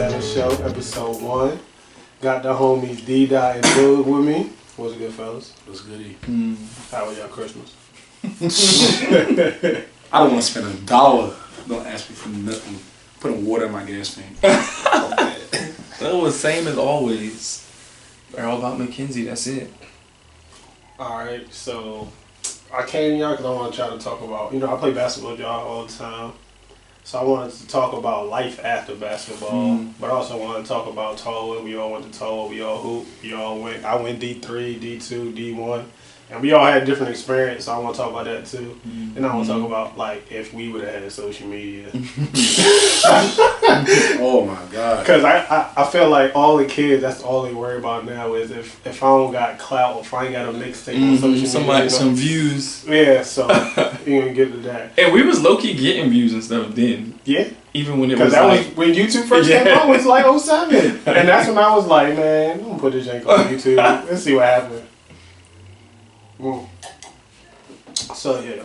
757 show, episode 1. Got the homies D-Dot and Doug with me. What's good, fellas? What's goody? How was y'all Christmas? I don't want to spend $1. Don't ask me for nothing. Putting water in my gas tank. That was same as always. They're all about McKenzie, that's it. Alright, so I came to y'all because I want to try to talk about, I play basketball with y'all all the time. So I wanted to talk about life after basketball, but I also wanted to talk about Tallwood. We all went to Tallwood, we all hooped, I went D3, D2, D1, and we all had different experience, so I want to talk about that too. And I want to talk about, like, if we would have had social media. Oh my God. Because I feel like all the kids, that's all they worry about now is if I don't got clout or if I ain't got a mixtape on social media. Some views. Yeah, so you gonna get to that. And we was low-key getting views and stuff then. Yeah. Even when it was that like... was when YouTube first came out, was like 07. And that's when I was like, man, I'm gonna put this jank on YouTube. Let's see what happens. So, yeah.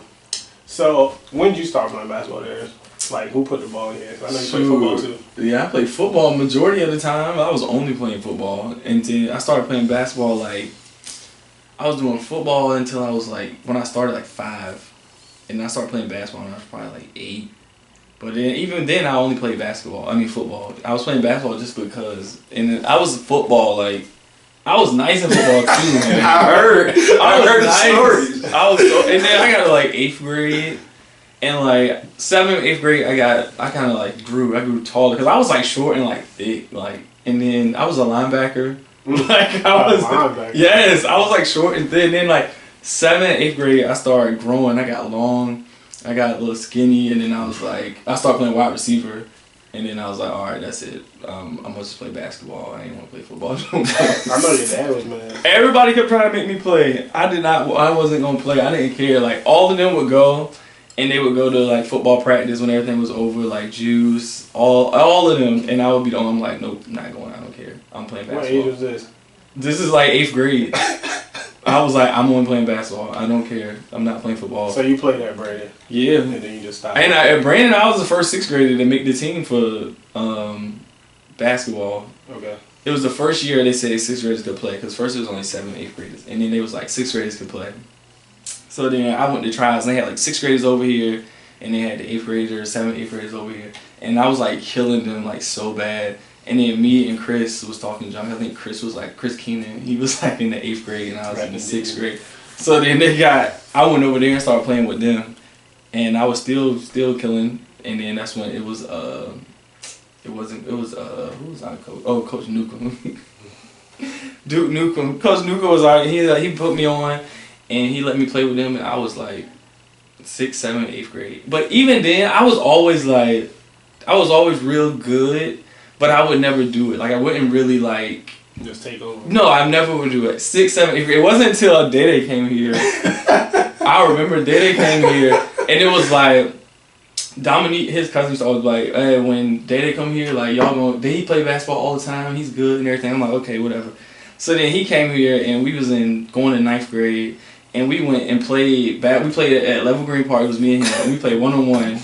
So, when did you start playing basketball there? Like, who put the ball in here? I know you play football too. Yeah, I played football majority of the time. I was only playing football. And then I started playing basketball, like, I was doing football until I was like, when I started like 5. And I started playing basketball when I was probably like 8. But then, even then, I only played football. I was playing basketball just because. And I was football, like, I was nice in football too, man. I heard the stories. And then I got to like 8th grade, and like 7th, 8th grade, I kind of like grew. I grew taller because I was like short and like thick, like. And then I was a linebacker. Like I was. Linebacker. Yes, I was like short and thin. And then like 7th, 8th grade, I started growing. I got long. I got a little skinny, and then I started playing wide receiver. And then I was like, all right, that's it. I'm going to just play basketball. I ain't want to play football. I know your dad was mad. Everybody kept trying to make me play. I wasn't going to play. I didn't care. Like, all of them would go, and they would go to, like, football practice when everything was over, like, Juice, all of them. And I would be the only one, like, nope, not going. I don't care. I'm playing basketball. What age was this? This is, like, 8th grade. I was like, I'm only playing basketball. I don't care. I'm not playing football. So you played at Brandon? Yeah. And then you just stopped? And at Brandon, I was the first 6th grader to make the team for basketball. Okay. It was the first year they said 6th graders could play, because first it was only 7th, 8th graders. And then they was like 6th graders could play. So then I went to trials, and they had like 6th graders over here, and they had the 8th graders, 7th, 8th graders over here. And I was like killing them like so bad. And then me and Chris was talking junk. I think Chris was like, Chris Keenan, he was like in the 8th grade and I was in the 6th grade. So then I went over there and started playing with them. And I was still killing. And then that's when it was, who was our coach? Oh, Coach Newcomb. Duke Newcomb. Coach Newcomb was out, he put me on and he let me play with them, and I was like 6th, 7th, 8th grade. But even then, I was always real good. But I would never do it. Like, I wouldn't really, like... Just take over? No, I never would do it. 6th, 7th, 8th grade. It wasn't until Dede came here. I remember Dede came here, and it was like... Dominique, his cousin, used to always be like, hey, when Dede come here, like, y'all gonna... He play basketball all the time. He's good and everything. I'm like, okay, whatever. So then he came here, and we was going to 9th grade, and we went and played... We played at Level Green Park. It was me and him, and we played one-on-one.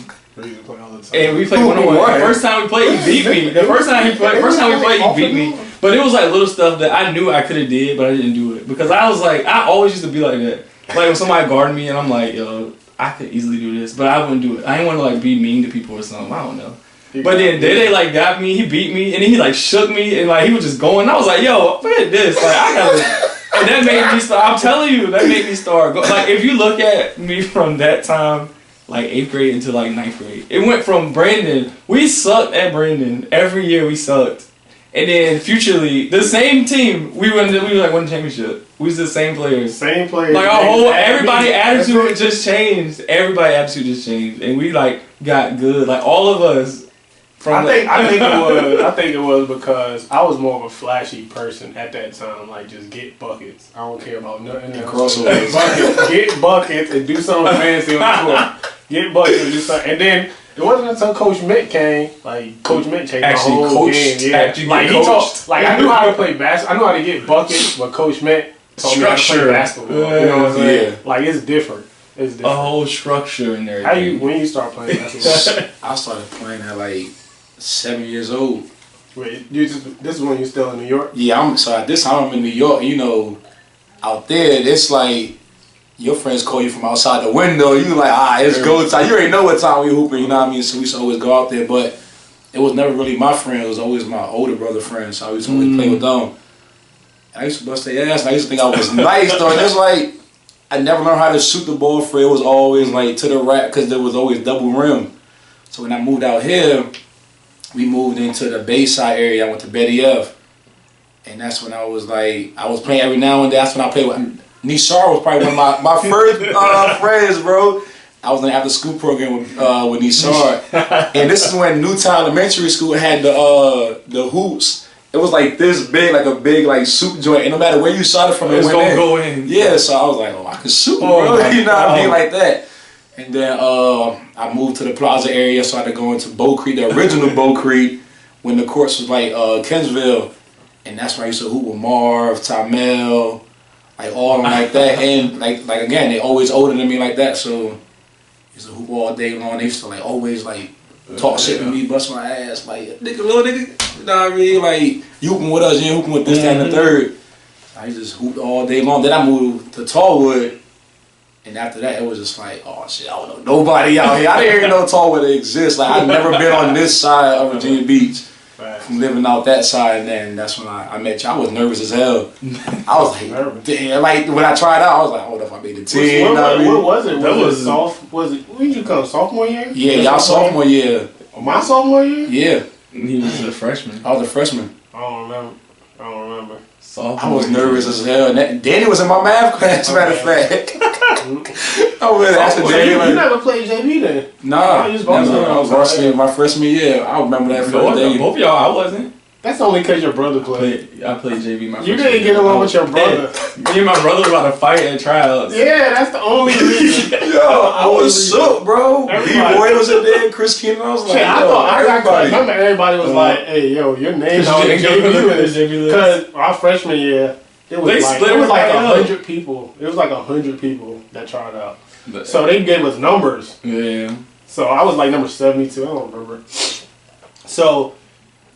And we played one-on-one. The first time we played, he beat me. The first time we played, he beat me. But it was like little stuff that I knew I could have did, but I didn't do it. Because I was like, I always used to be like that. Like when somebody guarded me and I'm like, yo, I could easily do this. But I wouldn't do it. I didn't want to like be mean to people or something. I don't know. But then Dede like got me, he beat me, and then he like shook me, and like he was just going. I was like, yo, forget this. Like I gotta... And that made me start, I'm telling you, that made me start. Like if you look at me from that time, like 8th grade into like 9th grade. It went from Brandon. We sucked at Brandon. Every year we sucked. And then futurely, the same team, we won the championship. We was the same players. Same players. Like everybody's attitude just changed. Everybody's attitude just changed. And we like got good. Like all of us. I think it was because I was more of a flashy person at that time. Like, just get buckets. I don't care about nothing else. Get buckets and do something fancy on the court. Get buckets and do something. And then it wasn't until Coach Mitt came. Like, Coach Mitt changed the whole game. Yeah. Like, he taught. Like, I knew how to play basketball. I knew how to get buckets, but Coach Mitt taught me how to play basketball. You know what I'm saying? Yeah. Like, it's different. A whole structure in there. When you start playing basketball? I started playing at like 7 years old. Wait, this is when you're still in New York? Yeah, so at this time I'm in New York. You know, out there it's like your friends call you from outside the window. You like, it's go time. You already know what time we hooping. You know what I mean? So we used to always go out there, but it was never really my friend. It was always my older brother friends. So I used to always play with them. I used to bust their ass. I used to think I was nice though. And it's like I never learned how to shoot the ball for it. Was always like to the rack because there was always double rim. So when I moved out here, we moved into the Bayside area. I went to Betty F. And that's when I was playing every now and then. That's when I played with Nishar was probably one of my first friends, bro. I was in the after school program with Nishar. And this is when Newtown Elementary School had the hoops. It was like this big, like a big like soup joint. And no matter where you shot it from, it was gonna go in. Yeah, so I was like, I can shoot, bro. You know what I mean? Like that. And then I moved to the Plaza area, so I had to go into Bow Creek, the original Bow Creek, when the courts was like Kensville. And that's where I used to hoop with Marv, Tamel, like all of them like that. And like again, they always older than me like that, so I used to hoop all day long. They used to like always like talk shit with me, bust my ass, like little nigga. You know what I mean? Like, you hooping with us, you ain't hooping with this, that, and the third. I just hooped all day long. Then I moved to Tallwood, and after that, it was just like, oh shit, I don't know nobody out here. I didn't even know Tallwood exists. Like, I'd never been on this side of Virginia Beach. From living out that side, and then that's when I met you. I was nervous as hell. I was like, damn. Like, when I tried out, I was like, hold up, I made the team. What was it? Was it, when did you come, sophomore year? Yeah, y'all sophomore year. My sophomore year? Yeah. He was a freshman. I was a freshman. I don't remember. I was nervous as hell. And Danny was in my math class, matter of fact. I was asking Danny. You never played JV then? Nah, I was varsity my freshman year. I remember that first day. Both of y'all, I wasn't. That's only because your brother played. I played JV my You didn't get along with your brother. Me and my brother were about to fight at tryouts. Yeah, that's the only reason. Yo, I was shook, bro. B-Boy was in there, Chris Keenan. I was like, I remember everybody was like, hey, yo, your name's on the JV because our freshman year, it was like 100 people. It was like 100 people that tried out. So they gave us numbers. Yeah. So I was like number 72. I don't remember. So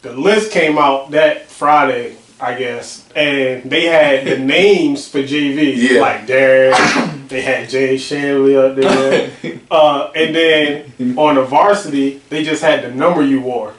the list came out that Friday, I guess, and they had the names for JV, like Darius. They had Jay Shanley up there, and then on the varsity, they just had the number you wore.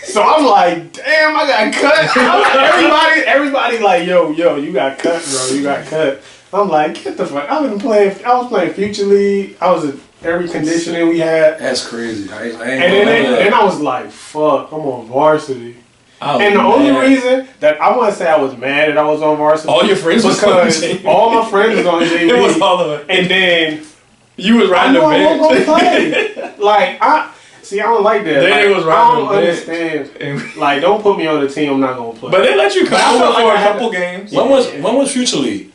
So I'm like, damn, I got cut. Everybody like, yo, you got cut, bro. You got cut. I'm like, get the fuck. I was playing Future League. I was at every conditioning we had. That's crazy. I ain't then I was like, fuck, I'm on varsity. And the only reason that I want to say I was mad that I was on varsity, all your friends was because all my friends was on JV. It was all of it. And then you was riding the bench. I won't go play. Like, I don't like that. They was riding I don't understand. Like, don't put me on the team I'm not gonna play. But they let you come out for a couple games. When was Future League?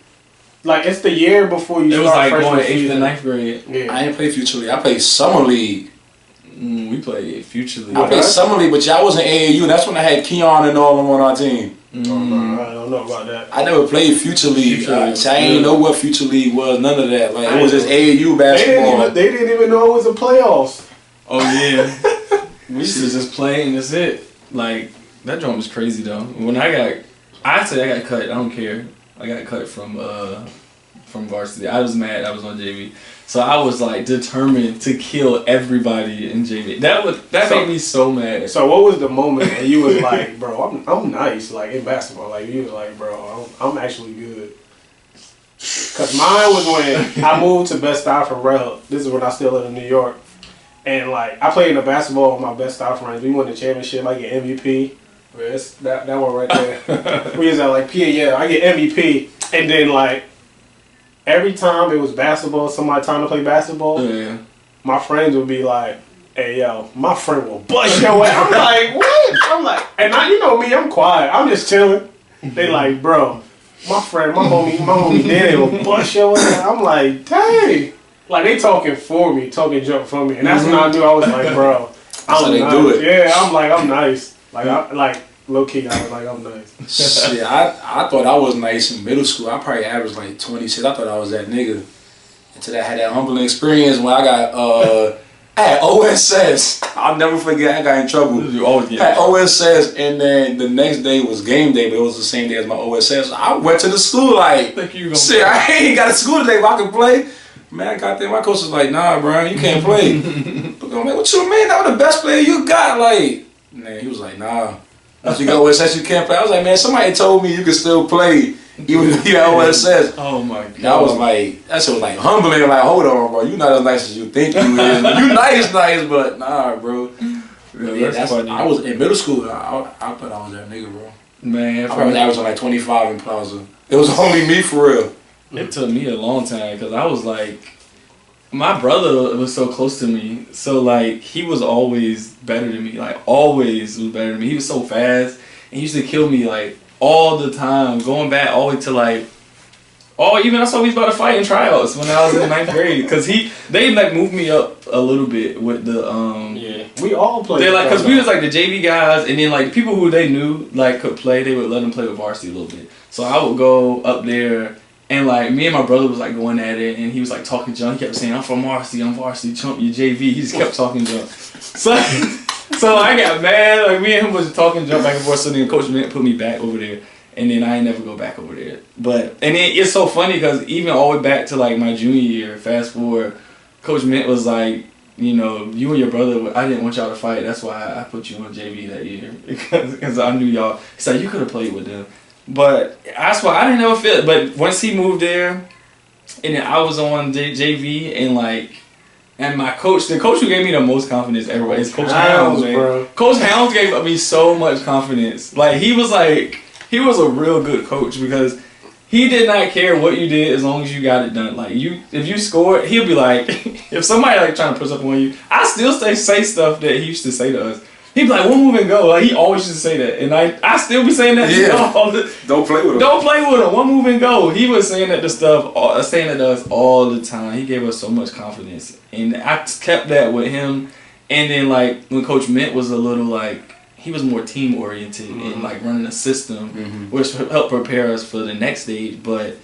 Like, it's the year before you start freshman season. It was like going 8th and 9th grade. Yeah. I didn't play Future League. I played Summer League. We played Future League. I played Summer League, but y'all was in AAU. That's when I had Keon and all of them on our team. I don't know about that. I never played Future League. I ain't know what Future League was. None of that. Like, it was just AAU basketball. They didn't even know it was a playoffs. Oh yeah. We used to just play and that's it. Like, that drum was crazy though. When I got cut. I don't care. I got cut from varsity. I was mad. I was on JV. So I was like determined to kill everybody in JV. That made me so mad. So what was the moment that you was like, bro, I'm nice, like in basketball. Like you was like, bro, I'm actually good. Cause mine was when I moved to Best Style for Rel. This is when I still live in New York. And like I played in the basketball with my Best Style friends. We won the championship. I get MVP. It's that one right there. We was at like I get MVP. And then like every time it was basketball, somebody trying to play basketball, my friends would be like, hey, yo, my friend will bust your ass. I'm like, what? I'm like, and you know me, I'm quiet. I'm just chilling. They like, bro, my homie Danny will bust your ass. I'm like, dang. Like, they talking junk for me. And that's when I knew I was like, bro, that's how they do it. Yeah, I'm nice. Like, low key, I was like, I'm nice. Shit, I thought I was nice in middle school. I probably averaged like 26. I thought I was that nigga. Until I had that humbling experience when I got had OSS. I'll never forget. I got in trouble. You always get Had OSS, and then the next day was game day, but it was the same day as my OSS. I went to the school like, shit, I ain't got to school today, but I can play. Man, I got there. My coach was like, nah, bro, you can't play. But I'm like, what you mean? That was the best player you got. Like, man, he was like, nah. If you got OSS, you can't play. I was like, man, somebody told me you could still play even if you got OSS. Oh my god. That was like, that shit was like humbling. Like, hold on, bro, you not as nice as you think you is. You nice, but nah, bro. Yeah, that's funny. I was in middle school. I thought I was that nigga, bro. Man, I was averaging like 25 in Plaza. It was only me for real. It took me a long time because I was like, my brother was so close to me, so like he was always better than me, like always was better than me. He was so fast, and he used to kill me like all the time, going back all the way to like, even I saw he was about to fight in tryouts when I was in 9th grade, because they like moved me up a little bit with the we all played. They like, because we was like the JV guys, and then like the people who they knew like could play, they would let them play with varsity a little bit. So I would go up there. And like me and my brother was like going at it, and he was like talking junk. He kept saying, "I'm from varsity, chump your JV." He just kept talking junk. So I got mad. Like me and him was talking junk back and forth. So then Coach Mint put me back over there, and then I ain't never go back over there. But and it's so funny because even all the way back to like my junior year, fast forward, Coach Mint was like, you know, you and your brother, I didn't want y'all to fight. That's why I put you on JV that year because I knew y'all. He said you could have played with them. But that's why I didn't ever feel it. But once he moved there, and then I was on JV, and like, and my coach, the coach who gave me the most confidence ever is Coach Hounds, man. Bro. Coach Hounds gave me so much confidence. Like he was a real good coach because he did not care what you did as long as you got it done. Like if you scored, he'll be like, if somebody like trying to push up on you, I still say stuff that he used to say to us. He'd be like, one move and go. Like, he always used to say that. And I still be saying that. Yeah. Don't play with him. Don't play with him. One move and go. He was saying that to us all the time. He gave us so much confidence. And I kept that with him. And then, like, when Coach Mint was a little, like, he was more team-oriented and, like, running a system, which helped prepare us for the next stage. But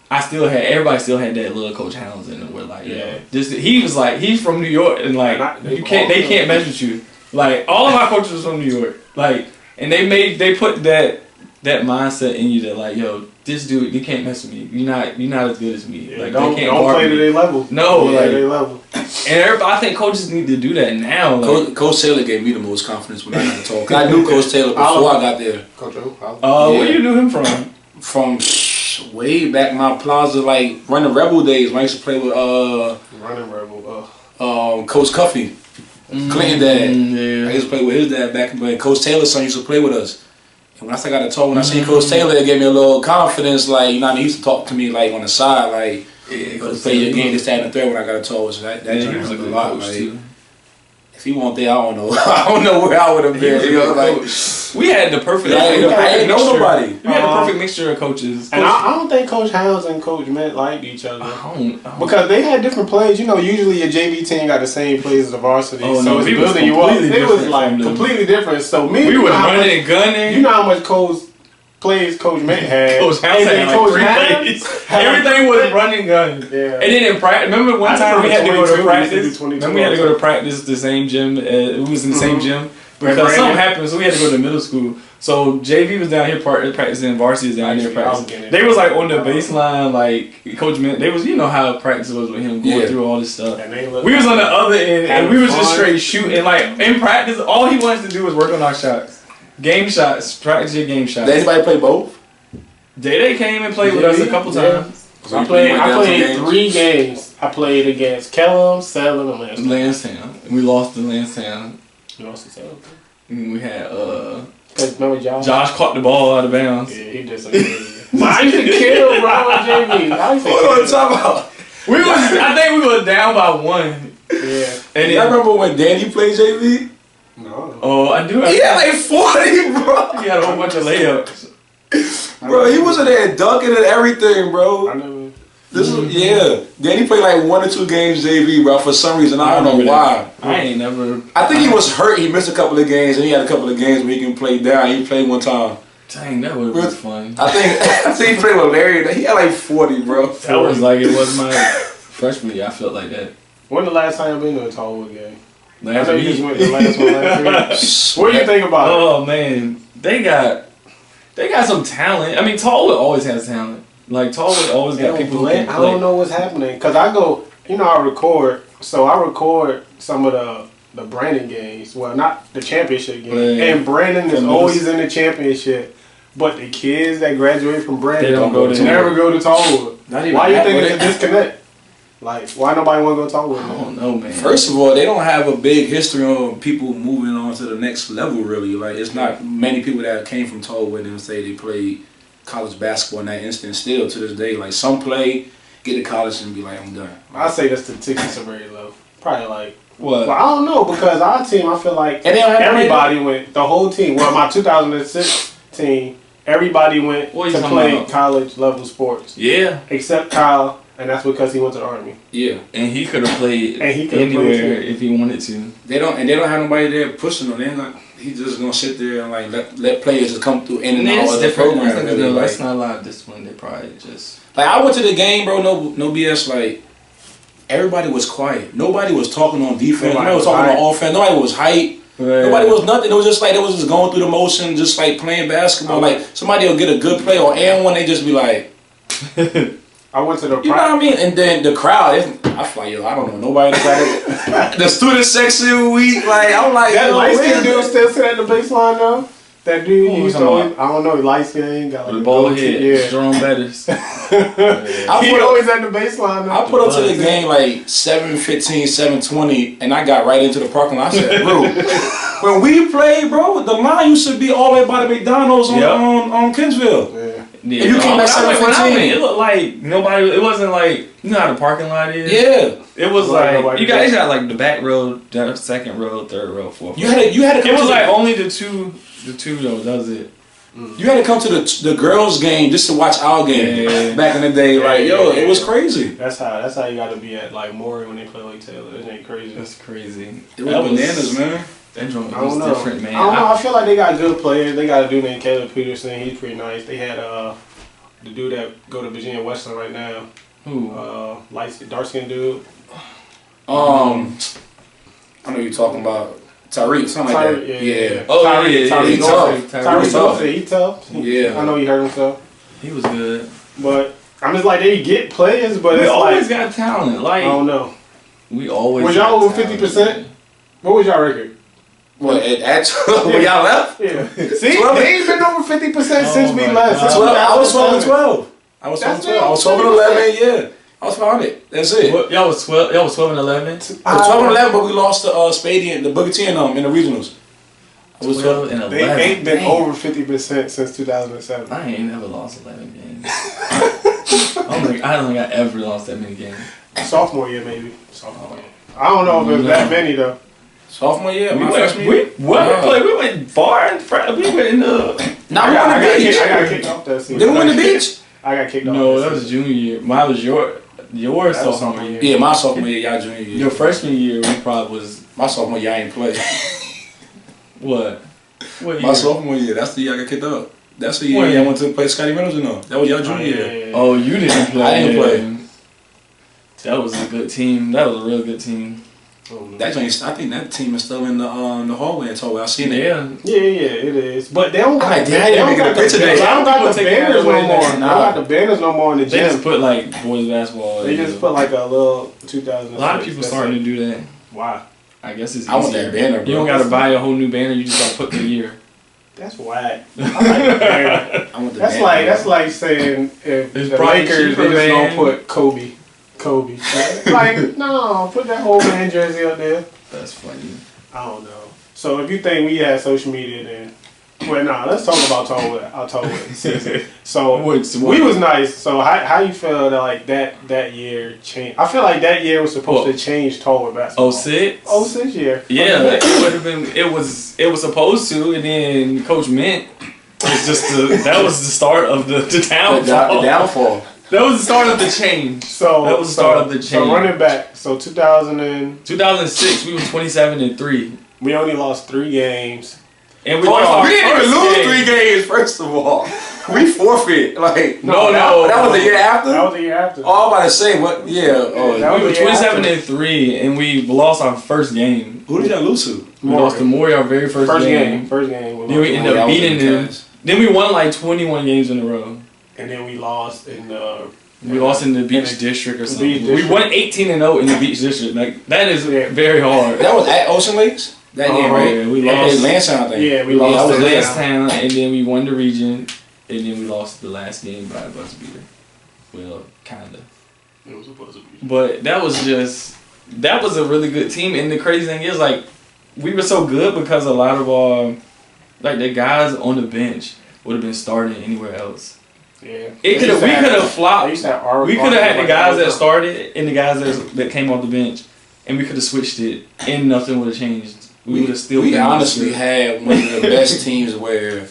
everybody still had that little Coach Hounds in it. Where, like, he was like, he's from New York. And, like, they can't mess with you. Like all of our coaches was from New York, like, and they put that mindset in you that like, yo, this dude, you can't mess with me. You're not as good as me. Yeah, like don't me. play to their level. No, like their level. And I think coaches need to do that now. Like, Coach Taylor gave me the most confidence when I got to talk. I knew Coach Taylor before I got there. Coach who? Where you knew him from? From way back my Plaza, like running Rebel days. When I used to play with running Rebel. Coach Cuffy. Clinton dad. Yeah. I used to play with his dad back when Coach Taylor's son used to play with us. And when I got to talk, when I seen Coach Taylor, it gave me a little confidence. Like, you know what I mean? He used to talk to me like on the side, like, play your game, this, that, and the third when I got to talk. So that was a lot. Like, too. If he weren't there, I don't know. I don't know where I would have been. You know, like, we had the perfect. I didn't know nobody. We had the perfect mixture of coaches. And I don't think Coach Hounds and Coach Mint liked each other. I don't. Because they had different plays. You know, usually your JV team got the same plays as the varsity. Oh, so no, it's we was building you up. completely It was different like from them. completely different. So We were running and gunning. You know how much plays Coach Mint had. Coach Hounds had like 3 plays. Everything was running gun. Yeah. And then in practice, remember one time we had to go to practice? Remember we had to go to practice the same gym. We was in the same gym. Because something happened, so we had to go to middle school. So JV was down here practicing, varsity was down there practicing. They was like on the baseline, like Coach Mint. They was, you know how practice was with him going through all this stuff. We was on the other end, and we was just straight shooting. Like in practice, all he wanted to do was work on our shots, game shots, practice your game shots. Did anybody play both? Day came and played with us a couple times. So I played 3 games. I played against Kellum, Salem, and Lansdowne. We lost to Lansdowne. You lost to Salem. And we had remember Josh? Josh caught the ball out of bounds. Yeah, he did something. I used to kill bro on JV. What are you talking about? I think we were down by 1. Yeah. And I remember when Danny played JV? No. Oh, I do. He had like 40, bro. He had a whole bunch of layups. Bro, he was in there dunking and everything, bro. I never. Danny played like 1 or 2 games JV, bro. For some reason, I don't know why. I ain't never. I think he was hurt. He missed a couple of games, and he had a couple of games where he can play down. He played one time. Dang, that would be fun. I think he played with Larry. He had like 40, bro. That was like it was my freshman year. I felt like that. When the last time you been to a Tallwood game? Last I know you week. just went the last one last week. What do you think about it? Oh man, they got some talent. I mean, Tallwood always has talent. Like Tallwood always got people who can play. I don't know what's happening because I go. I record. So I record some of the Brandon games. Well, not the championship game. Right. And Brandon is always in the championship. But the kids that graduate from Brandon They don't go to never go to Tallwood. Why you think it's a disconnect? Like, why nobody want to go to Tallwood? I don't know, man. First of all, they don't have a big history of people moving on to the next level, really. Like, it's not many people that came from Tallwood and say they played college basketball in that instant still to this day. Like, some play, get to college and be like, I'm done. I say the statistics are very low. Probably like, What? well, I don't know because our team, I feel like And they don't have everybody went, the whole team. Well, my 2006 team, everybody went What are you to talking play about? college level sports. Yeah, Except Kyle, and that's because he went to the Army. Yeah. and he could have played And he could've anywhere played, too. if he wanted to. They don't have nobody there pushing them. They're not. He's just gonna sit there and like let players just come through in and out It's of the different. program. That's, Really. that's Like, not a lot of discipline. They probably just. like I went to the game, bro. No BS. Like everybody was quiet. Nobody was talking on defense. Nobody was talking on offense. Nobody was hype. Right. Nobody was nothing. It was just like they was just going through the motion, just like playing basketball. Like somebody will get a good play or and one, they just be like, I went to the you know what I mean? And then the crowd, I feel like, yo, I don't know nobody. The student section week, like I'm like, That yo, light where skin is dude still sit at the baseline though? That dude, Who he you used to talking always, I don't know, light skin, got like The a ball goatee, head, yeah. Jerome Bettis. I He put up- always at the baseline though. I put up to the game like 7:15, 7:20, and I got right into the parking lot. I said, bro, when we played, bro, the line used to be all the way by the McDonald's on Kinsville. Yeah. Yeah. And you came at when I 7:15. went, it looked like nobody. It wasn't like you know how the parking lot is. Yeah, It was Like like nobody you guys goes. got like the back row, the second row, third row, fourth. you had to come It was to like only the two though. That was it. you had to come to the girls' game just to watch our game Yeah. back in the day. Like yo, it was crazy. That's how you gotta be at like Maury when they play like Taylor. It ain't crazy. That's crazy. It was That bananas, man. That joint I don't was know. different, man. I don't know. I feel like they got good players. They got a dude named Caleb Peterson. He's pretty nice. They had the dude that go to Virginia Western right now. Who? Dark skinned dude. I know you're talking about Tyreek, something like that. Yeah. Oh, Tyree, yeah, Tyree he Norton. tough. Tyree He tough. Norton, he tough. Yeah. I know he hurt himself. He was good. But I'm just like, they get players, but We it's always like, got talent. Like I don't know. we always. Was y'all got over talent. 50%? What was y'all record? What at when y'all left? Yeah. See, 12? they ain't been over 50% since we my left. God. Since 12. I was 12 and 2007. 12. I was 12 and 12. I was 12 and 11. Yeah. I was 500. That's it. What, y'all was 12. Y'all was 12 and 11. I was 12 and 11, but we lost to Spady and the Booker T and in the regionals. I was 12 and 11. They ain't been Dang. over 50% since 2007. I ain't never lost 11 games. I don't think I ever lost that many games. Sophomore year, maybe. Sophomore year. I don't know if it was that many, though. Sophomore year, We my freshman went. year. We went far. We went in the. Now I we got, won I the got, beach. kicked, I got kicked off that season. Did we win the beach? I got kicked off No, that that was season. junior year. Mine was your That was sophomore year. Yeah, my sophomore year, y'all junior year. Your freshman year, we probably was My sophomore year, I ain't play. what? What year? My sophomore year, that's the year I got kicked up. That's the year What I year? went to play Scotty Reynolds or no? That was y'all junior year. Oh, you didn't play. I didn't play. That was a good team. That was a real good team. That joint, I think that team is still in the hallway at Tallwood. I seen it. Yeah. Yeah, it is. But they don't got, I they didn't don't make it a got the, picture they day. don't got the People take banners that away no more. there. They don't got the banners no more in the They just gym. put like boys basketball. They just put like a little 2000. A lot of people starting to do that. Why? I guess it's I want easier. that banner, bro. You don't gotta buy a whole new banner. You just gotta put the year. That's whack. I like the banner. I want the That's banner. that's like saying if It's the probably Lakers cheaper, they just man. don't put Kobe. Like no, put that whole man jersey up there. That's funny. I don't know. So if you think we had social media, then well, nah. Let's talk about our Tallwood season. So we was nice. So how you feel that like that year changed? I feel like that year was supposed to change Tallwood basketball. 06? 06 year. Yeah, it would have been. It was supposed to, and then Coach Mint. It's just that was the start of the downfall. The downfall. That was the start of the change. So That was the start of the change. So running back. So 2006, 2006, we were 27-3. we only lost 3 games. And we Hold lost on, our we didn't even first lose game. 3 games. First of all, we forfeit. Like No, that was the year after. That was the year after. Oh, I'm about to say what? Yeah. Oh, that We was were the year 27-3, and we lost our first game. who did y'all lose to? We lost to Maury our very first game. First game. Then we ended up beating them. Then we won like 21 games in a row. And then we lost in We lost in the Beach District or something. Beach We District. won 18-0 in the Beach District. Like that is very hard. That was at Ocean Lakes. That game, right? Yeah, we That lost. was Lansdowne, I think. Yeah, we We lost lost to the Lansdowne. last time, and then we won the region, and then we lost the last game by a buzzer beater. Well, kinda. It was a buzzer beater. But that was a really good team. And the crazy thing is, like, we were so good because a lot of our, like, the guys on the bench would have been starting anywhere else. Yeah. We could have flopped. We could have had the guys that started and the guys that came off the bench, and we could have switched it, and nothing would have changed. We would have still. We been honestly good. had one of the best teams where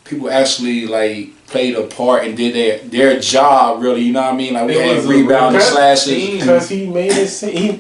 people actually like played a part and did their job really. You know what I mean? Like we It had was a rebound and really slashes. team. Because he made it.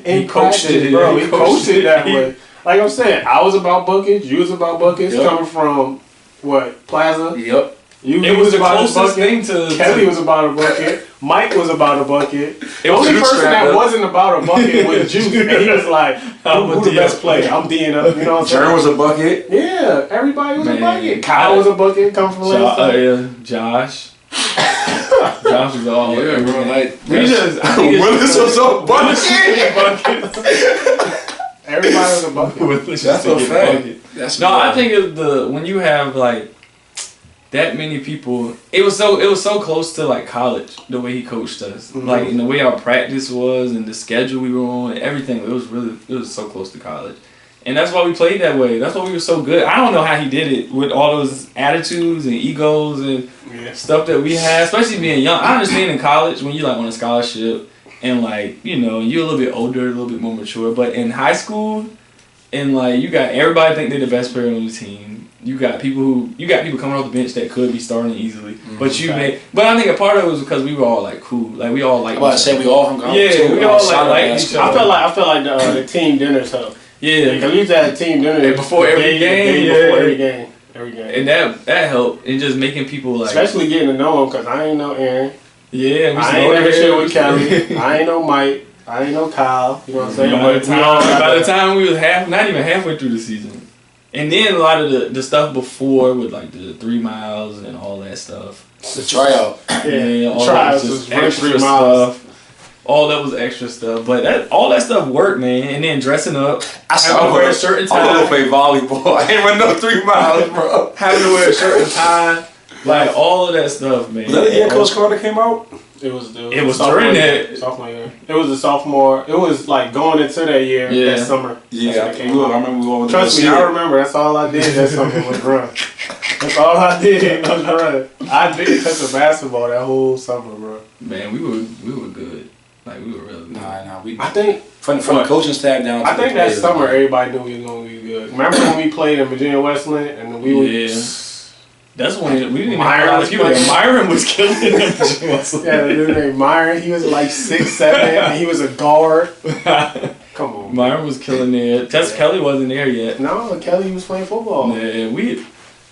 He coached it, bro. yeah. He coached it that He- way. Like I'm saying, I was about buckets. You was about buckets. Yep. Coming from what Plaza? Yep. You It was the about a closest bucket. thing to. Kelly was about a bucket. Mike was about a bucket. The It was only Juice person Trap, that though. wasn't about a bucket was Juice, and he was like, "Who the best player? I'm D'ing up." You know what I'm saying? Jern was a bucket. Yeah, everybody was a Man. bucket. Kyle was a bucket. Come from Lansdowne. Josh. Josh was all Yeah, bro. everything. Like We just. I think it's Willis just- was a bucket. Everybody was a bucket. Willis That's used to a get fact. bucket. That's No, I wild. think it's when you have like that many people. It was so close to like college the way he coached us, Mhm. like and the way our practice was and the schedule we were on, and everything. It was so close to college, and that's why we played that way. That's why we were so good. I don't know how he did it with all those attitudes and egos and Yeah. stuff that we had, especially being young. I understand in college when you like on a scholarship and like you're a little bit older, a little bit more mature, but in high school. And like you got everybody think they're the best player on the team. You got people coming off the bench that could be starting easily. But but I think a part of it was because we were all like cool. Like we all like I'm about to say we all hung out. Yeah, too. we all Solid like ass each school. other. I feel like the team dinners help. Yeah. Because we used to have team dinners Yeah, before the every day- game, the day before yeah. every game. And that helped in just making people like Especially getting to know him because I ain't know Aaron. yeah, we I still ain't never there. shit with Kelly. I ain't know Mike. I ain't know Kyle. You know what I'm saying? By the But we all got time we was not even halfway through the season. And then a lot of the stuff before with like the 3 miles and all that stuff. The tryout. Yeah, all Trials that was was just run extra 3 miles. stuff. All that was extra stuff, but all that stuff worked, man. And then dressing up, having to wear a shirt and I'm gonna tie, play volleyball. I ain't run no 3 miles, bro. having to wear a shirt and tie, like all of that stuff, man. Was that the year Coach Carter came out? It was during that. sophomore year. It was a sophomore. It was like going into that year, Yeah. that summer. Yeah, That's I when it came out. remember we went Trust me, I remember. That's all I did that summer was run. That's all I did was run. I didn't touch a basketball that whole summer, bro. Man, we were good. Like we were really good. Nah, we I think from the coaching staff down. To I think the that players, summer man. everybody knew we was gonna be good. Remember when we played in Virginia Westland and we were That's when we didn't even Myron have a lot of was people. playing. Myron was killing them. yeah, the dude named Myron. He was like 6'7", and he was a guard. Come on. Myron was killing there. Tess Kelly wasn't there yet. No, Kelly was playing football. Yeah,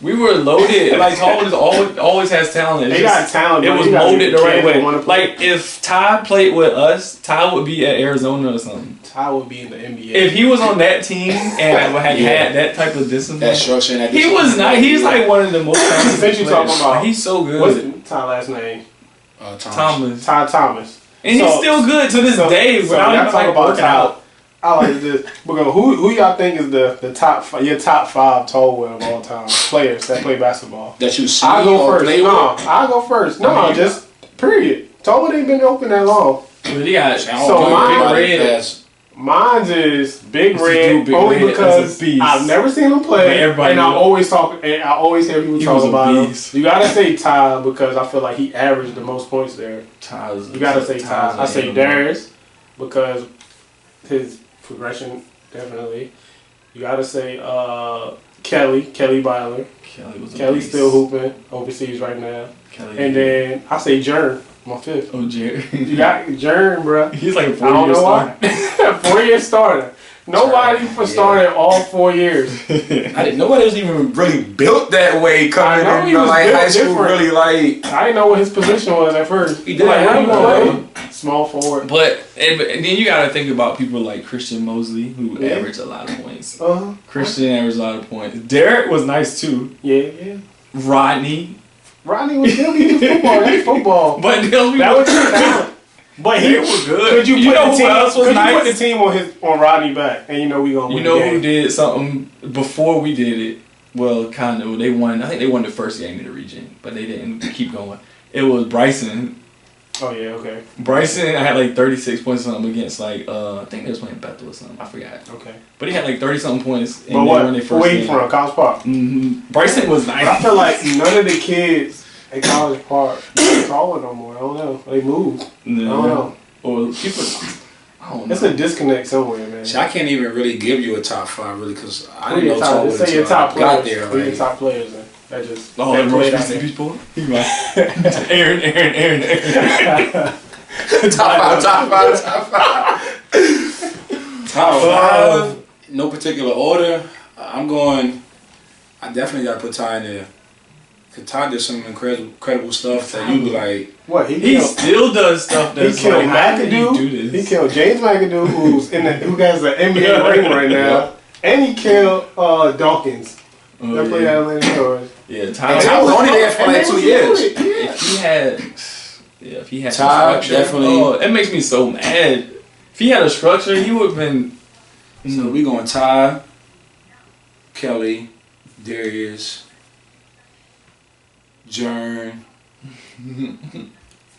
we were loaded. Like Tallwood always has talent. They got talent. It but was you gotta molded be the right kids that way. wanna play. Like if Ty played with us, Ty would be at Arizona or something. Ty would be in the NBA. If he was on that team and had that type of discipline, That structure and that. he was not. He's like one of the most talented Since you players. talking about- He's so good. What's Ty's last name? Thomas. Ty Thomas. And he's So- still good to this day So without y'all even talk like about working Ty. out. I like this. Because who y'all think is the your top 5 Tallwood of all time players that play basketball? That you see I'll go or first. play No, with? I'll go first. No, I mean, just period. Tallwood ain't been open that long. But he got I don't So know mine- anybody that's- Mine's is Big What's his Red, dude, Big only Red? because That's a beast. I've never seen him But play, everybody and I knew. always hear people He talk was a about him. beast. You gotta say Ty because I feel like he averaged the most points there. Ty's, You gotta say Ty. Ty's I say animal. Darius because his progression definitely. You gotta say Kelly Byler. Kelly was a Kelly's beast. still hooping overseas right now. Kelly. And then I say Jern, my 5th. Jerry. You got Jern, bruh. He's like a I don't 4-year know star. why. 4-year starter. Nobody started all 4 years. Nobody was even really built that way coming in, like high school. Different. Really, like I didn't know what his position was at first. He did small forward. But and then you gotta think about people like Christian Mosley, who averaged a lot of points. Christian averaged a lot of points. Derek was nice too. Yeah. Rodney was still football. That's football. But that was his talent. But they were good. Could you put the team on Rodney back, and we gonna win the game. Who did something before we did it? Well, kind of. They won. I think they won the first game in the region, but they didn't keep going. It was Bryson. Oh yeah, okay. Bryson had like 36 points or something against like I think they was playing Bethel or something. I forgot. Okay. But he had like 30 something points. But where he from? College Park. Bryson was nice. But I feel like none of the kids at College Park are taller no more. I don't know. They moved. No. I don't know. Or people. I don't know. It's a disconnect somewhere, man. See, I can't even really give you a top 5 really because I didn't know Tallwood until your top got players. there. Who your top players? That just that played out there. there. People. Aaron. Top 5. No particular order. I definitely got to put Ty in there. Because Ty did some incredible stuff that you like. What? He still does stuff that's he killed like, McAdoo. He killed James McAdoo, who has an NBA ring right now. And he killed Dawkins. That played at Atlanta Stars. Yeah, Ty was only there for like 2 years. If he had Ty, structure, definitely. It makes me so mad. If he had a structure, he would have been. So we going Ty, Kelly, Darius, Jern,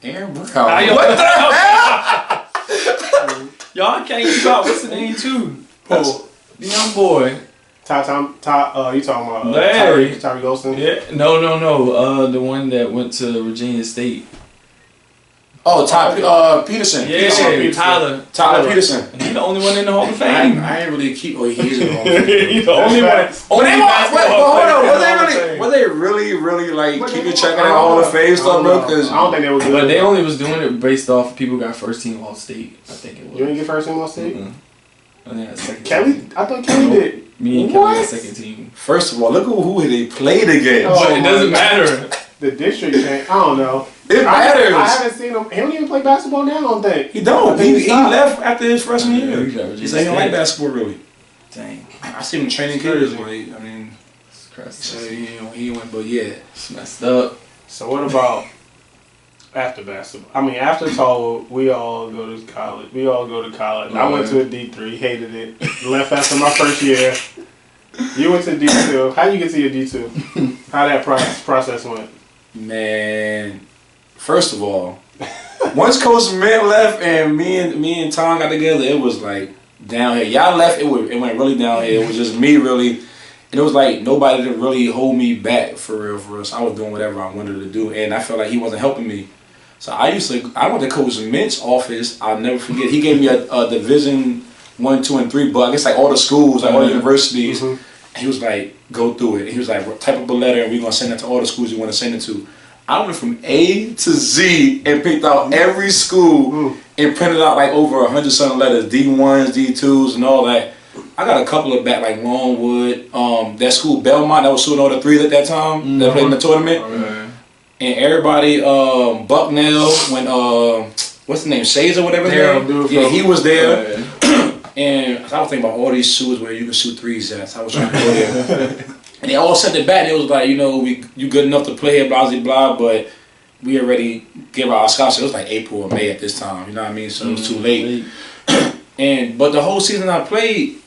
Aaron Brown. What the hell? Y'all can't keep out. What's the name too? The young boy. You talking about Larry Golston? Yeah. No. The one that went to Virginia State. Oh, Ty Peterson. Yeah, Tyler Peterson. And he's the only one in the Hall of Fame. I ain't really keep. Oh, he is in the Hall of Fame. He's the only one. Were they really like keeping track of that Hall of Fame stuff, bro? Because I don't think they were good. But they only was doing it based off people got first team All State. I think it was. You didn't get first team All State? And then second Kelly? team. I thought Kelly did. Me and Kelly got second team. First of all, look at who they played against. But it doesn't matter. The district thing, I don't know. It matters. I haven't seen him. He don't even play basketball now, I don't think. He don't. He left after his freshman year. He said he don't like basketball really. Dang. I see him training kids. It's crazy. So he went, but yeah. It's messed up. So what about after basketball? I mean, after Tallwood, we all go to college. I went to a D3, hated it. Left after my first year. You went to D2. How you get to your D2? How that process went? Man, first of all, once Coach Mint left and me and Tom got together, it was like downhill. Y'all left, it went really downhill. It was just me really, and it was like nobody to really hold me back for real. So I was doing whatever I wanted to do, and I felt like he wasn't helping me. So I went to Coach Mint's office. I'll never forget. He gave me a Division 1, 2, and 3 book. I guess like all the schools, like all the universities. And he was like, go through it. He was like, type up a letter and we're going to send it to all the schools you want to send it to. I went from A to Z and picked out every school and printed out like over 100 something letters, D1s, D2s, and all that. I got a couple of back like Longwood, that school Belmont that was shooting all the threes at that time that played in the tournament. And everybody, Bucknell, when what's the name, Shays or whatever his name? Yeah, he was there. And I was thinking about all these schools where you can shoot threes at. So I was trying to go there. And they all sent it back. And it was like, you good enough to play here, blah, blah, blah. But we already gave our scholarship. It was like April or May at this time. You know what I mean? So it was too late. But the whole season I played,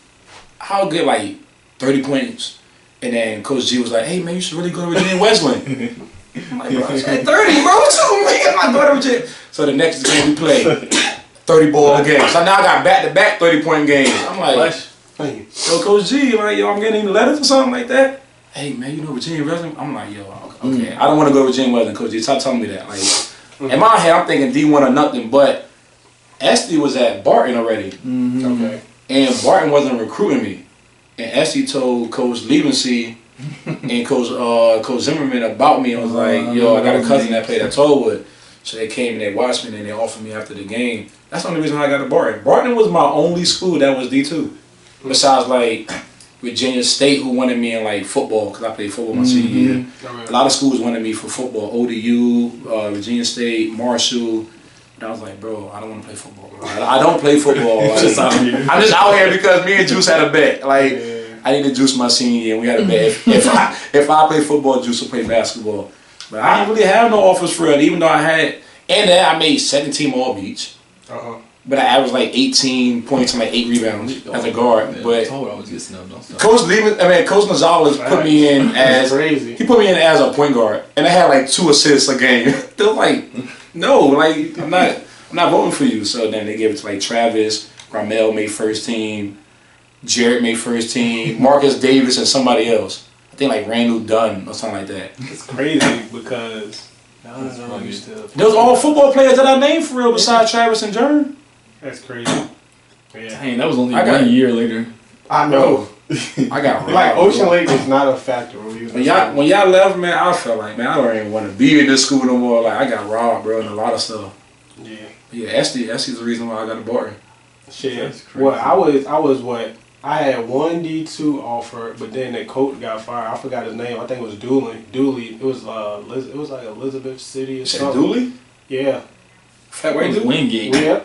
I would get like 30 points. And then Coach G was like, hey, man, you should really go to Virginia Wesleyan. I'm like, bro, I said 30, bro. What's up, man? I'm not going to Virginia. So the next game we played. 30 ball games. So now I got back-to-back 30-point games. I'm like, yo, Coach G, like, yo, I'm getting any letters or something like that. Hey, man, you know Virginia Wesleyan? I'm like, yo, okay. I don't want to go to Virginia Wesleyan, Coach G. Stop telling me that. Like, in my head, I'm thinking D1 or nothing, but Esty was at Barton already. Okay. And Barton wasn't recruiting me. And Esty told Coach Liebensee and Coach Zimmerman about me and was like, yo, I got a cousin that played at Tallwood. So they came and they watched me and they offered me after the game. That's the only reason I got to Barton. Barton was my only school that was D2. besides like Virginia State, who wanted me in like football because I played football my senior year. A lot of schools wanted me for football. ODU, Virginia State, Marshall. But I was like, bro, I don't want to play football. I don't play football. Like, I'm just out here because me and Juice had a bet. Like, I needed Juice my senior year, and we had a bet. If I play football, Juice will play basketball. But I didn't really have no offers for it, even though I had. And then I made second team All Beach. But I averaged like 18 points and like 8 rebounds as a guard. Yeah, but I always get snubbed on stuff. Coach Gonzalez put me in as he put me in as a point guard, and I had like 2 assists a game. They're like, no, like I'm not voting for you. So then they gave it to like Travis, Ramel made first team, Jarrett made first team, Marcus Davis, and somebody else. I think like Randall Dunn or something like that. It's crazy because those all football players that I named for real besides Travis and Jern. That's crazy. Yeah. Dang, that was only 1 year later. I know. I got robbed. Like Ocean Lake was not a factor when we was when y'all left, man, I felt like, man, I don't even want to be in this school no more. Like I got robbed, bro, and a lot of stuff. Yeah, Essy's the reason why I got a Barton. Shit. Well, I was what? I had one D2 offer, but then the coach got fired. I forgot his name. I think it was Dooley. It was like Elizabeth City or something. Dooley? Yeah. Fat White Dooley? Wingate. Yeah.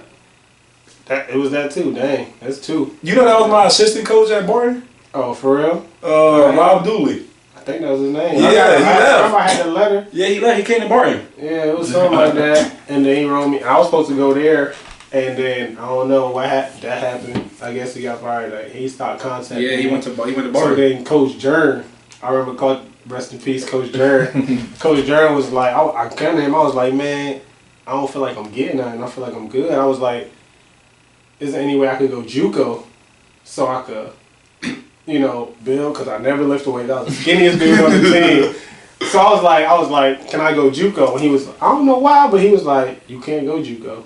It was that too. Dang, that's 2. You know that was my assistant coach at Barton? Oh, for real? Rob Dooley. I think that was his name. Yeah, he left. I remember I had the letter. Yeah, he left. He came to Barton. Yeah, it was something like that. And then he wrote me. I was supposed to go there, and then I don't know what that happened. I guess he got fired. Like, he stopped contacting me. Yeah, he went to Barton. So then Coach Jern, I remember, rest in peace, Coach Jern. Coach Jern was like, I came to him. I was like, man, I don't feel like I'm getting nothing. I feel like I'm good. I was like, is there any way I could go JUCO so I could, build? Because I never lifted weight. I was the skinniest dude on the team. So I was like, can I go JUCO? And he was, I don't know why, but he was like, you can't go JUCO.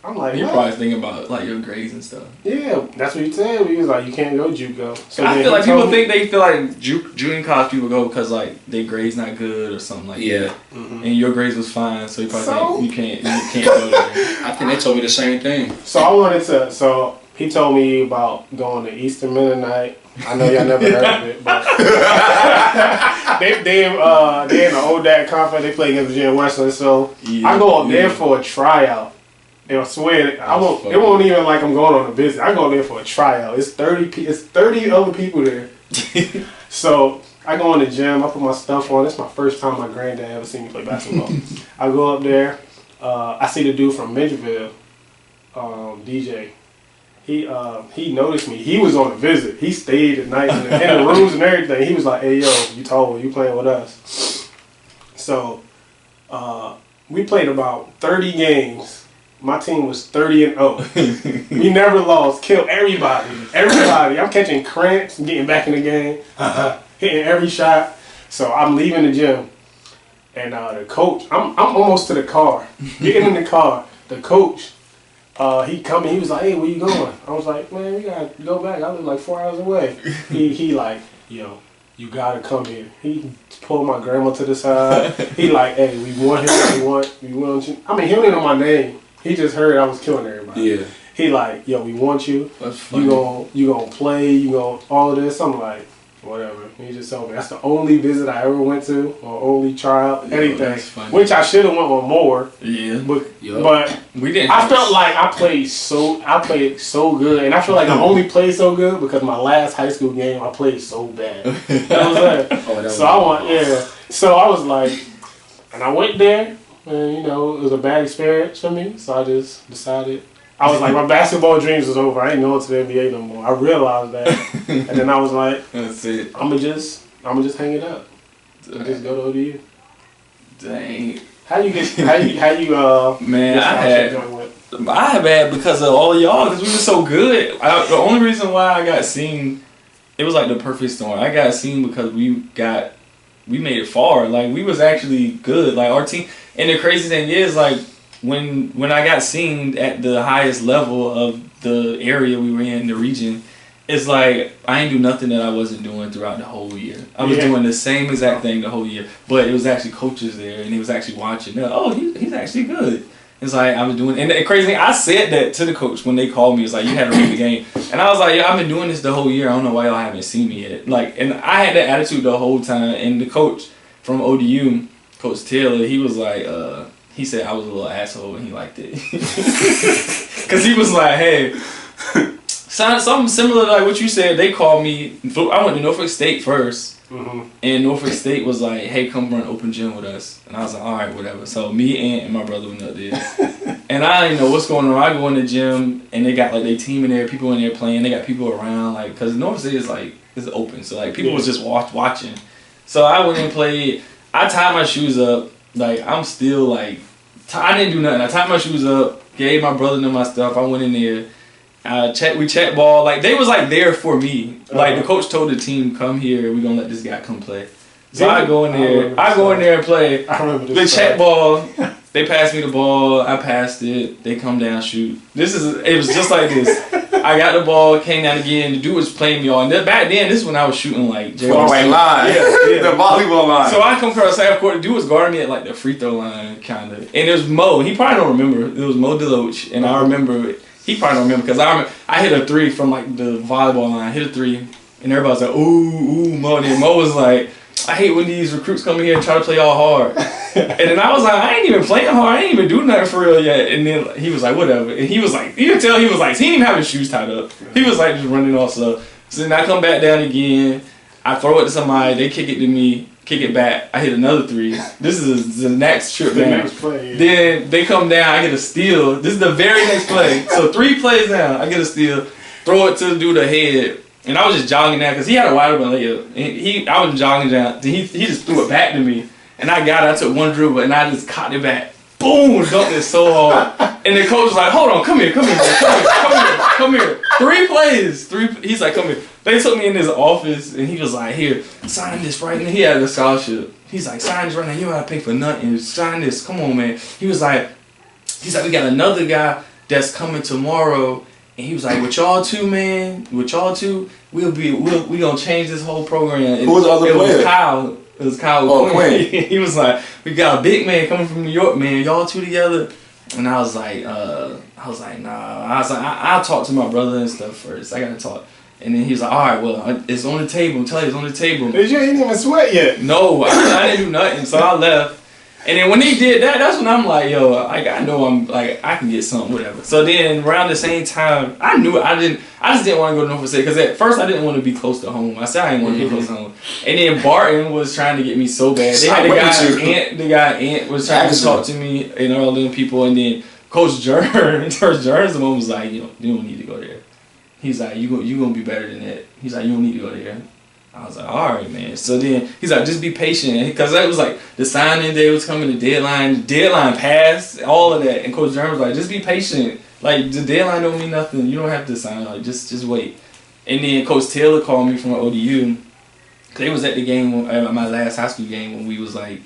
I'm like, you're probably thinking about like your grades and stuff. Yeah, that's what he said. He was like, you can't go JUCO. So I feel like people think they feel like junior college people go because like their grades not good or something like that. Mm-hmm. And your grades was fine, so you probably think you can't go there. I think they told me the same thing. So I wanted to. So he told me about going to Eastern Mennonite. I know y'all never heard of it, but they in the ODAC conference. They play against Virginia Western. So I go up there for a tryout. And I swear, it won't even like I'm going on a visit. I go there for a tryout. It's 30 other people there. So I go in the gym. I put my stuff on. It's my first time my granddad ever seen me play basketball. I go up there. I see the dude from Midgeville, DJ. He noticed me. He was on a visit. He stayed at night in the rooms and everything. He was like, "Hey yo, you Tallwood, you playing with us?" So we played about 30 games. My team was 30-0. We never lost. Killed everybody. I'm catching cramps and getting back in the game. Hitting every shot. So I'm leaving the gym. And the coach, I'm almost to the car. Getting in the car. The coach, he coming. He was like, "Hey, where you going?" I was like, "Man, we gotta go back. I live like 4 hours away." He like, "Yo, you gotta come here." He pulled my grandma to the side. He like, "Hey, we want him. We want you." I mean, he don't even know my name. He just heard I was killing everybody. Yeah. He like, "Yo, we want you. That's funny. You gonna play. You gonna all of this." I'm like, whatever. He just told me that's the only visit I ever went to, or only trial, anything. Which I should have went on more. Yeah. But we didn't. I felt like I played so good, and I feel like I only played so good because my last high school game I played so bad. You know what I'm saying? So I was like, and I went there. And, it was a bad experience for me, so I just decided. I was like, my basketball dreams was over. I ain't going to the NBA no more. I realized that, and then I was like, "That's it. I'm gonna just hang it up. And just go to ODU." Dang. How you Man, I have had because of all of y'all because we were so good. The only reason why I got seen, it was like the perfect storm. I got seen because we made it far. Like we was actually good. Like our team. And the crazy thing is, like, when I got seen at the highest level of the area we were in, the region, it's like I ain't do nothing that I wasn't doing throughout the whole year. I was doing the same exact thing the whole year, but it was actually coaches there, and he was actually watching. Oh, he's actually good. It's like I was doing, and the crazy thing, I said that to the coach when they called me. It's like, you had to read the game, and I was like, yeah, I've been doing this the whole year. I don't know why y'all haven't seen me yet. Like, and I had that attitude the whole time. And the coach from ODU, Coach Taylor, he was like, he said I was a little asshole, and he liked it, cause he was like, hey, something similar to like what you said. They called me. I went to Norfolk State first. Mm-hmm. And Norfolk State was like, hey, come run open gym with us. And I was like, all right, whatever. So me, Aunt, and my brother went up there. And I didn't know what's going on. I go in the gym, and they got like their team in there, people in there playing. They got people around, like, because Norfolk State is like, it's open. So like people was just watching. So I went and played. I tied my shoes up. Like, I'm still like, I didn't do nothing. I tied my shoes up, gave my brother my stuff. I went in there. We check ball. Like, they was like there for me. Like, the coach told the team, come here, we gonna let this guy come play. So I go in there. I go in there and play. I remember this. They check ball. They pass me the ball. I passed it. They come down, shoot. It was just like this. I got the ball, came down again. The dude was playing me on. Back then, this is when I was shooting like line. Yeah. The volleyball line. So I come across half court. The dude was guarding me at like the free throw line, kind of. And it was Mo. He probably don't remember. It was Mo Deloach, and I remember it. He probably don't remember, because I hit a 3 from like the volleyball line. I hit a 3, and everybody's like, ooh, Mo. And Mo was like, I hate when these recruits come in here and try to play all hard. And then I was like, I ain't even playing hard. I ain't even doing nothing for real yet. And then he was like, whatever. And he was like, you can tell he was like, he didn't even have his shoes tied up. He was like just running off stuff. So then I come back down again. I throw it to somebody. They kick it to me. Kick it back. I hit another 3. This is the next trip down. Next play, yeah. Then they come down. I get a steal. This is the very next play. So 3 plays down. I get a steal. Throw it to the dude ahead. And I was just jogging down because he had a wide open layup. And I was jogging down. He just threw it back to me. And I got it. I took one dribble and I just caught it back. Boom! Dunked it so hard. And the coach was like, hold on, come here. 3 plays. He's like, come here. They took me in his office and he was like, here, sign this right now. He had a scholarship. He's like, sign this right now. You don't have to pay for nothing. Sign this. Come on, man. He's like, we got another guy that's coming tomorrow. And he was like, with y'all two, man, we gonna change this whole program. Who was the other player? It was Kyle. Oh, Quinn. He was like, we got a big man coming from New York, man. Y'all two together. And I was like, nah. I was like, I'll talk to my brother and stuff first. I gotta talk. And then he was like, all right, well, it's on the table. I'm telling you, it's on the table. But you ain't even sweat yet. No, I didn't do nothing. So I left. And then when he did that, that's when I'm like, yo, I know I'm like, I can get something, whatever. So then around the same time, I knew I just didn't want to go to Norfolk State, because at first I didn't want to be close to home. I said I didn't want to be close to home. And then Barton was trying to get me so bad. They had the guy Ant was trying to talk to me and all them people. And then Coach Jerns, the one was like, you don't need to go there. He's like, you gonna be better than that. He's like, you don't need to go there. I was like, all right, man. So then he's like, just be patient, because that was like the signing day was coming, the deadline passed, all of that. And Coach Jerns was like, just be patient. Like, the deadline don't mean nothing. You don't have to sign. Like, just wait. And then Coach Taylor called me from ODU. They was at the game, at my last high school game, when we was like,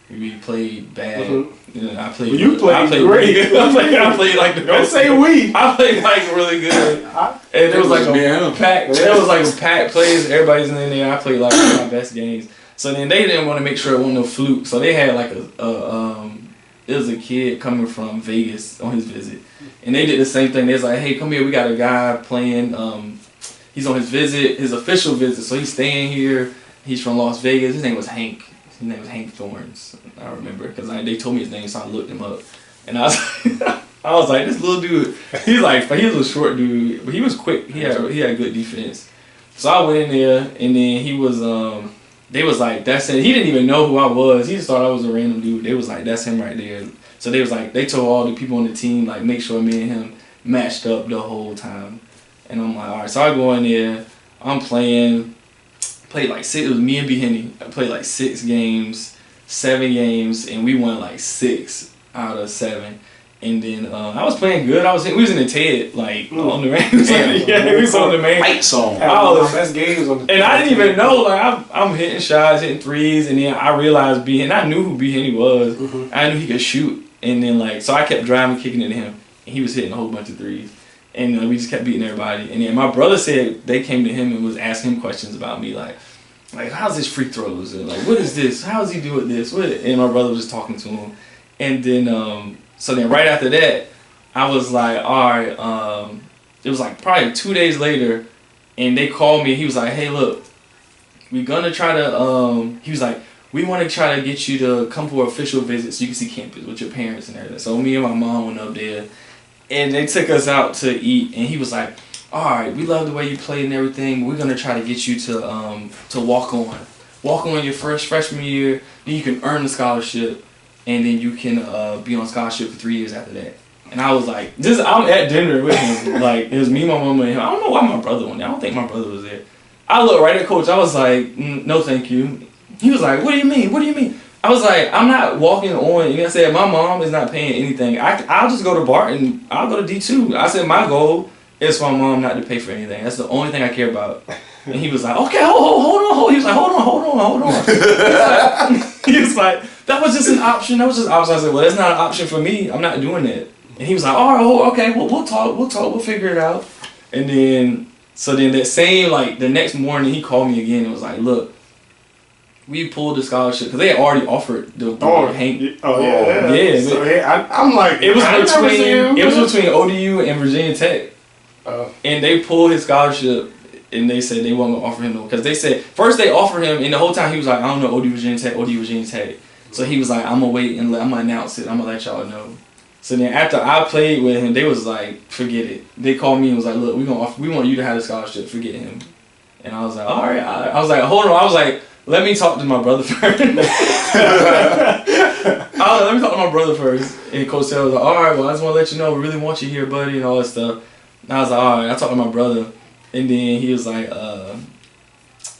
we played bad. Mm-hmm. I played. Well, you played great. Really good. I played like the best. Don't say we. I played like really good. And there was like a pack. There was like a pack plays. Everybody's in there. I played like one of my best games. So then they didn't want to make sure it wasn't no fluke. So they had like it was a kid coming from Vegas on his visit, and they did the same thing. They was like, hey, come here. We got a guy playing. He's on his visit, his official visit. So he's staying here. He's from Las Vegas. His name was Hank. His name was Hank Thorns. I remember, because they told me his name, so I looked him up. And I was like, this little dude, he was a short dude, but he was quick. He had good defense. So I went in there, and then he was, they was like, that's him. He didn't even know who I was. He just thought I was a random dude. They was like, that's him right there. So they was like, they told all the people on the team, like, make sure me and him matched up the whole time. And I'm like, all right. So I go in there, I'm played like 6, it was me and B. Henny. I played like 6 games, 7 games, and we won like 6 out of 7. And then I was playing good. We was in the TED, like on the main. Yeah, we was on the main. Fight song. Best games on the. And I didn't even know, like I'm hitting shots, hitting threes, and then I realized B. Henny. I knew who B. Henny was. Mm-hmm. I knew he could shoot, and then like so I kept driving, kicking it to him, and he was hitting a whole bunch of threes. And we just kept beating everybody. And then my brother said they came to him and was asking him questions about me, like how's his free throws? And like, what is this? How does he do with this? And my brother was just talking to him. And then So then right after that, I was like, all right. It was like probably 2 days later, and they called me. He was like, hey, look, we're gonna try to. He was like, we want to try to get you to come for an official visit so you can see campus with your parents and everything. So me and my mom went up there, and they took us out to eat. And he was like, all right, we love the way you played and everything. We're gonna try to get you to walk on your first freshman year. Then you can earn the scholarship, and then you can be on scholarship for 3 years after that. And I was like, I'm at dinner with him. Like, it was me, my mama, and him. I don't know why my brother went there. I don't think my brother was there. I looked right at Coach. I was like, no, thank you. He was like, what do you mean? What do you mean? I was like, I'm not walking on. You know, I said, my mom is not paying anything. I'll just go to Barton. I'll go to D2. I said, my goal is for my mom not to pay for anything. That's the only thing I care about. And he was like, okay, hold on. He was like, hold on. He was like, that was just an option. That was just an option. I said, well, that's not an option for me. I'm not doing that. And he was like, all right, okay, we'll talk, we'll figure it out. And then, so then that same, like, the next morning, he called me again and was like, look, we pulled the scholarship, because they had already offered the Hank. Yeah. So, I'm like, it was between ODU and Virginia Tech. And they pulled his scholarship, and they said they weren't going to offer him no, because they said, first they offered him, and the whole time he was like, I don't know, ODU Virginia Tech. So he was like, I'm going to wait and I'm going to announce it. I'm going to let y'all know. So then after I played with him, they was like, forget it. They called me and was like, look, we want you to have the scholarship. Forget him. And I was like, all right. I was like, hold on. I was like, let me talk to my brother first. Let me talk to my brother first. And Coach Taylor was like, all right, well, I just want to let you know, we really want you here, buddy, and all that stuff. And I was like, all right. I talked to my brother. And then he was like, all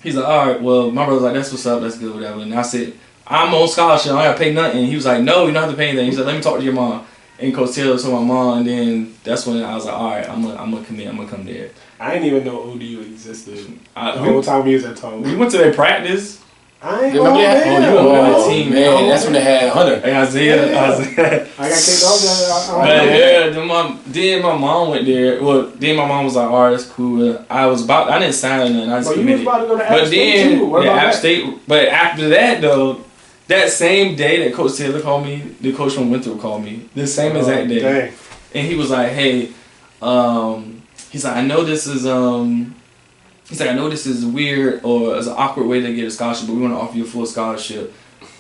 right, well, my brother was like, that's what's up. That's good, whatever. And I said, I'm on scholarship. I got to pay nothing. And he was like, no, you don't have to pay anything. He said, let me talk to your mom. And Coach Taylor told my mom, and then that's when I was like, all right, I'm gonna commit. I'm gonna come there. I didn't even know ODU existed the whole time we was at Tallwood. We went to their practice. I ain't going there. You were on the team, man. That's when they had Hunter. Hey, Isaiah. I got kicked off But yeah, then my mom went there. Well, then my mom was like, all right, that's cool. I didn't sign or nothing. I just committed. You was about to go to App State too. What about App State. But after that, though, that same day that Coach Taylor called me, the coach from Winthrop called me. The same exact day. Dang. And he was like, hey, he's like, I know this is weird or it's an awkward way to get a scholarship, but we want to offer you a full scholarship.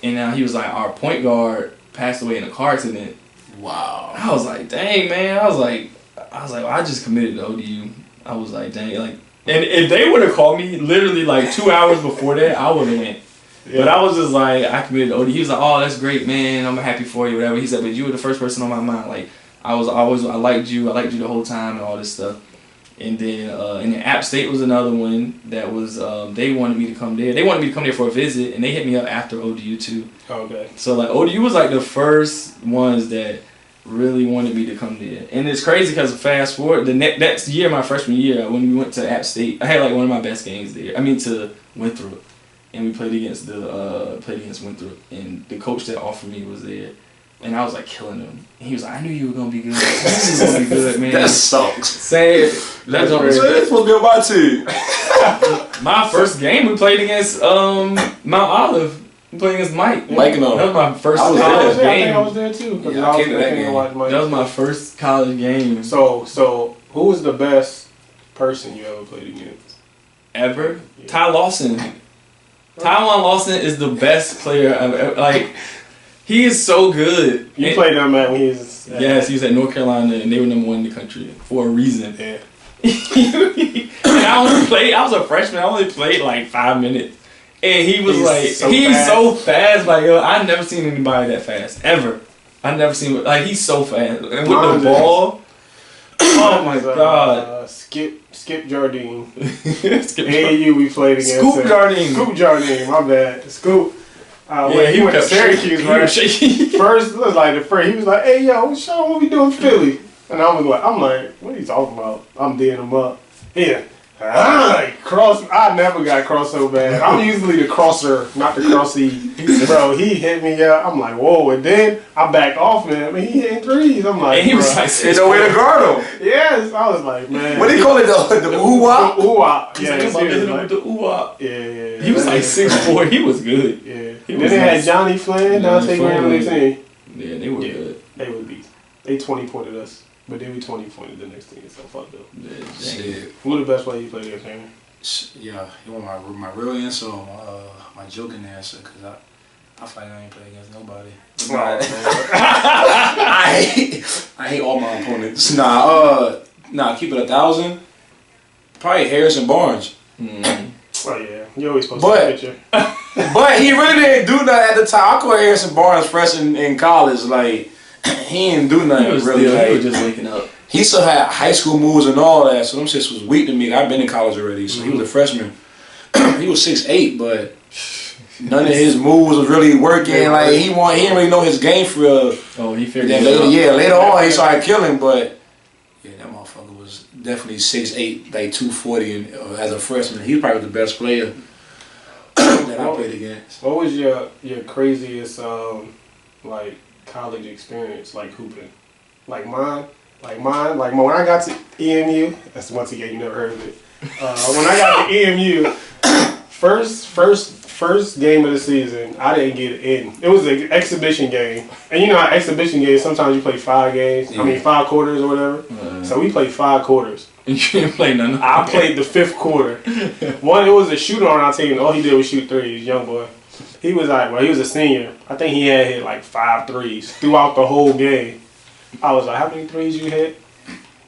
And now he was like, our point guard passed away in a car accident. Wow. I was like, dang, man. I was like, well, I just committed to ODU. I was like, dang, like, and if they would have called me literally like 2 hours before that, I would have went. Yeah. But I was just like, I committed to ODU. He was like, oh, that's great, man. I'm happy for you, whatever. He said, but you were the first person on my mind. Like, I liked you the whole time and all this stuff. And then App State was another one that was, they wanted me to come there. They wanted me to come there for a visit, and they hit me up after ODU too. Okay. So like ODU was like the first ones that really wanted me to come there. And it's crazy because fast forward, the next year, my freshman year, when we went to App State, I had like one of my best games there. To Winthrop. And we played against Winthrop, and the coach that offered me was there, and I was like killing him. And he was like, "I knew you were gonna be good. I knew you were gonna be good, man." That sucks. Say that's supposed to be on my team. My first game, we played against Mount Olive. We played against Mike. Mike and all. That was my first college game. I think I was there too. Yeah, I came to that game. That was my first college game. So who was the best person you ever played against? Ever? Yeah. Ty Lawson. Tywan Lawson is the best player I've ever, like, he is so good. You played him at when he was... Yes, he was at North Carolina, and they were #1 in the country for a reason. Yeah. And I was a freshman, I only played like 5 minutes. And he was so fast. Like, yo, I've never seen anybody that fast, ever. I've never seen, like, he's so fast. And with the ball, oh my God. Skip Jardine. AAU we played against. Scoop Jardine, my bad. Scoop. He went to Syracuse, right? First, he was like, hey, yo, show what we doing in Philly. And I was like, what are you talking about? I'm D'ing him up. Yeah. I never got crossed so bad. I'm usually the crosser, not the crossee. Bro, he hit me up. I'm like, whoa. And then I backed off him. And he hit threes. I'm like, and he was like, there's no way to guard him. Yes. I was like, man. What do you call it? The ooh-wah? Ooh-wah. Yeah, he was the ooh-wah. Yeah. He was like 6'4". He was good. Yeah. Then they had Johnny Flynn, Dante Graham on their team. Yeah, they were good. They were beats. They 20-pointed us, but then we 20-pointed the next team. So fuck them. Shit. Who the best player you played against, man? Yeah, you want my real answer or my joking answer? Cause I feel like I ain't play against nobody. I hate all my opponents. Nah, keep it 1,000. Probably Harrison Barnes. Oh yeah, you always post a picture. But he really didn't do nothing at the time. I call Harrison Barnes fresh in college. Like he didn't do nothing really. He was just waking up. He still had high school moves and all that, so them shits was weak to me. I've been in college already, so he was a freshman. He was 6'8", but none of his moves was really working. Like he didn't really know his game for real. Oh, he figured it out. Later on he started killing, but yeah, that motherfucker was definitely 6'8", like 240, and as a freshman, he was probably the best player that I played against. What was your craziest like college experience, like hooping? Like mine, when I got to EMU, that's once again you never heard of it. When I got to EMU, first game of the season, I didn't get in. It was an exhibition game, and you know how exhibition games sometimes you play 5 games. Yeah. I mean 5 quarters or whatever. So we played 5 quarters. You didn't play none. I played the 5th quarter. It was a shooter on our team. All he did was shoot threes. Young boy. He was he was a senior. I think he had hit like 5 threes throughout the whole game. I was like, how many threes you hit?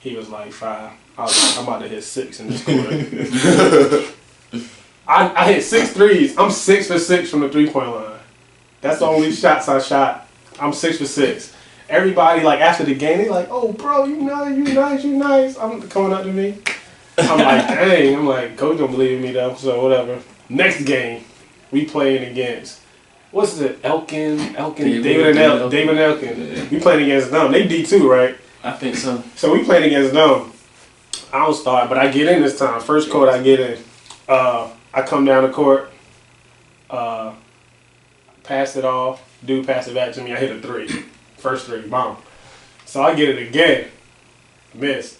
He was like 5. I was like, I'm about to hit 6 in this quarter. I hit 6 threes. I'm 6 for 6 from the 3-point line. That's the only shots I shot. I'm 6 for 6. Everybody, like, after the game, they like, oh, bro, you nice. I'm coming up to me. I'm like, dang. I'm like, coach don't believe in me, though, so whatever. Next game, we playing against, what's it, David Elkin. Yeah. We playing against them. They D2, right? I think so. So we playing against them. I don't start, but I get in this time. First quarter, I get in. I come down the court, pass it off, dude pass it back to me, I hit a 3. First 3, bomb. So I get it again, missed.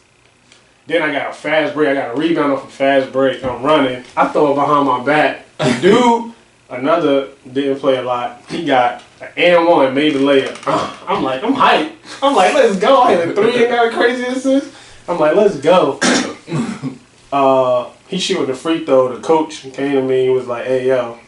Then I got a fast break, I got a rebound off a fast break, I'm running, I throw it behind my back. The dude, another didn't play a lot, he got an and 1, made the layup. I'm like, I'm hyped. I'm like, let's go, I hit a 3 and got a crazy assist. I'm like, let's go. He shooting the free throw. The coach came to me and was like, hey, yo,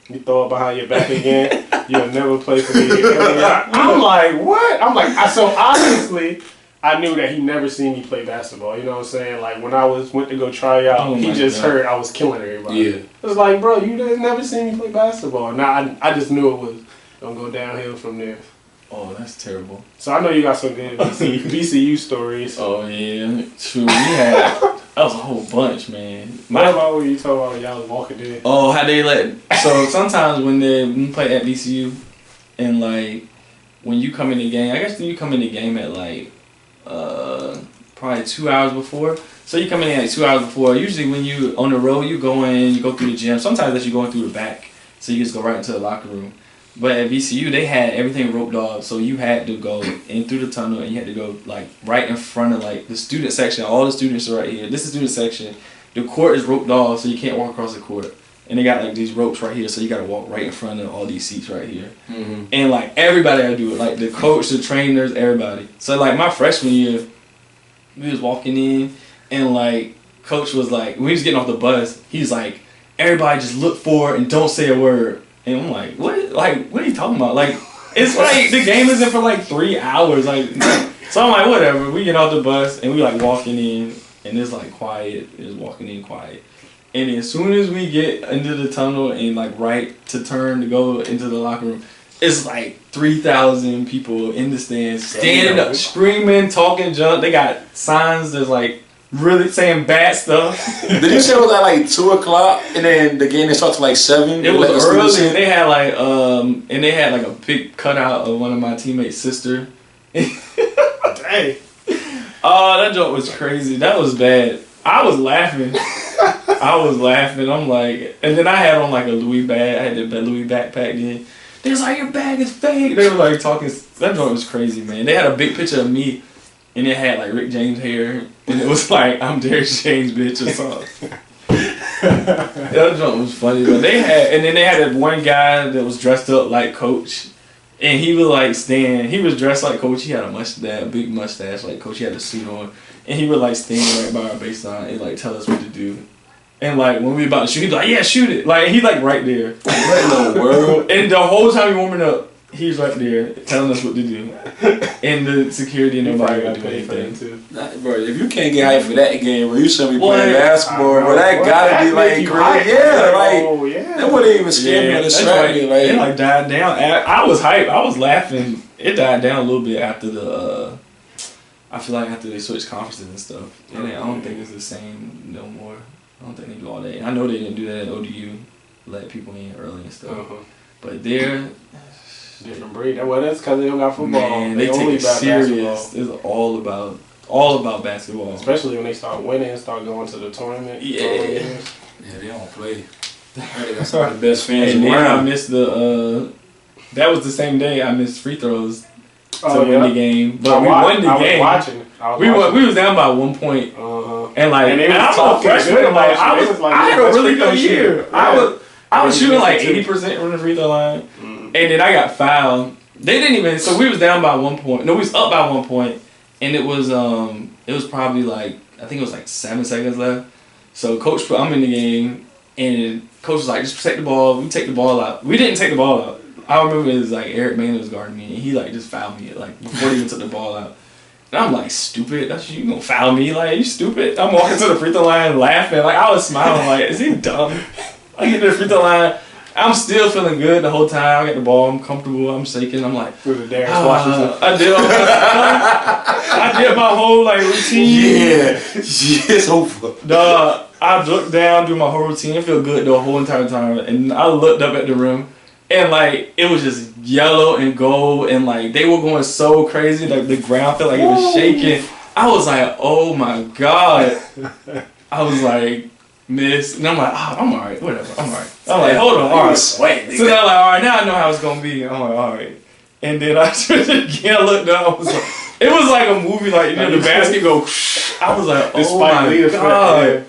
you throw it behind your back again, you'll never play for me again. I'm like, what? I'm like, so obviously, I knew that he never seen me play basketball. You know what I'm saying? Like, when I went to go try out, he just heard I was killing everybody. Yeah. It was like, bro, you never seen me play basketball. Now, I just knew it was going to go downhill from there. Oh, that's terrible. So I know you got some good VCU stories. Oh, yeah. True. That was a whole bunch, man. What about when you talking about y'all was walking in? Oh, how they so sometimes when we play at VCU, and like when you come in the game, I guess you come in the game at like probably 2 hours before. So you come in like 2 hours before. Usually when you on the road, you go through the gym. Sometimes that you're going through the back, so you just go right into the locker room. But at VCU, they had everything roped off, so you had to go in through the tunnel, and you had to go like right in front of like the student section. All the students are right here. This is the student section. The court is roped off, so you can't walk across the court. And they got like these ropes right here, so you got to walk right in front of all these seats right here. Mm-hmm. And like everybody had to do it, like the coach, the trainers, everybody. So like my freshman year, we was walking in, and like coach was like, when he was getting off the bus, he's like, everybody just look forward and don't say a word. And I'm like, what? Like, what are you talking about? Like, it's like the game isn't for like 3 hours. Like, so I'm like, whatever. We get off the bus and we like walking in, and it's like quiet. It's walking in quiet. And as soon as we get into the tunnel and like right to turn to go into the locker room, it's like 3,000 people in the stands standing up, screaming, talking junk. They got signs that's like really saying bad stuff. Did you say it was at like 2 o'clock and then the game started at like 7? It was early, and they had like a big cutout of one of my teammates' sister. Dang. Oh, that joke was crazy. That was bad. I was laughing. I'm like, and then I had on like a Louis bag. I had the Louis backpack then. They was like, your bag is fake. They were like talking. That joke was crazy, man. They had a big picture of me. And it had like Rick James hair, and it was like, I'm Darius James, bitch, or something. That joke was funny, but then they had that one guy that was dressed up like Coach, And he would like stand. He was dressed like Coach. He had a mustache, big mustache like Coach. He had a suit on, and he would like stand right by our baseline and like tell us what to do. And like when we about to shoot, he'd be like, "Yeah, shoot it!" Like he like right there. What in the world? And the whole time we warming up, he's right there telling us what to do. And the security and nobody would do anything. Bro, if you can't get hyped for that game, bro, you shouldn't be playing basketball. Bro, that gotta be like crazy. Yeah, like that wouldn't even scare me or distract me. Like it like died down. I was hyped. I was laughing. It died down a little bit after the. I feel like after they switched conferences and stuff, and I don't think it's the same no more. I don't think they do all that. And I know they didn't do that at ODU, let people in early and stuff. But they're different breed. Well, that's because they don't got football. Man, they take it serious. It's all about basketball. Especially when they start winning, start going to the tournament. Yeah, they don't play. That's the best fans and around. then I missed the. That was the same day I missed free throws to win the game. But we won the game. We was down by 1 point. And like, and I was a freshman. Like I had a really good year. I was shooting like 80% from the free throw line, and then I got fouled. They didn't even. So we was down by 1 point. No, we was up by 1 point, and it was probably like I think it was like 7 seconds left. So coach put I'm in the game, and coach was like, just protect the ball. We take the ball out. We didn't take the ball out. I remember it was like Eric Maynard was guarding me, and he like just fouled me like before he even took the ball out. And I'm like, stupid. That's you gonna foul me? Like, you stupid? I'm walking to the free throw line laughing. Like I was smiling. Like, is he dumb? I get to the free throw line. I'm still feeling good the whole time. I get the ball. I'm comfortable. I'm shaking. I'm like, through the Darius Washington. I did my whole like routine. Yeah, it's over. Dog, I looked down, do my whole routine. I feel good the whole entire time. And I looked up at the rim, and like it was just yellow and gold, and like they were going so crazy. Like the ground felt like it was shaking. I was like, oh my god. I was like, miss, and I'm like, oh, I'm alright, whatever, I'm alright. I'm like, hold on, alright. So then I'm like, alright, now I know how it's gonna be. I'm like, alright. And then I switched again, I looked down, it was like a movie, like, you know, the basket go, I was like, oh my god.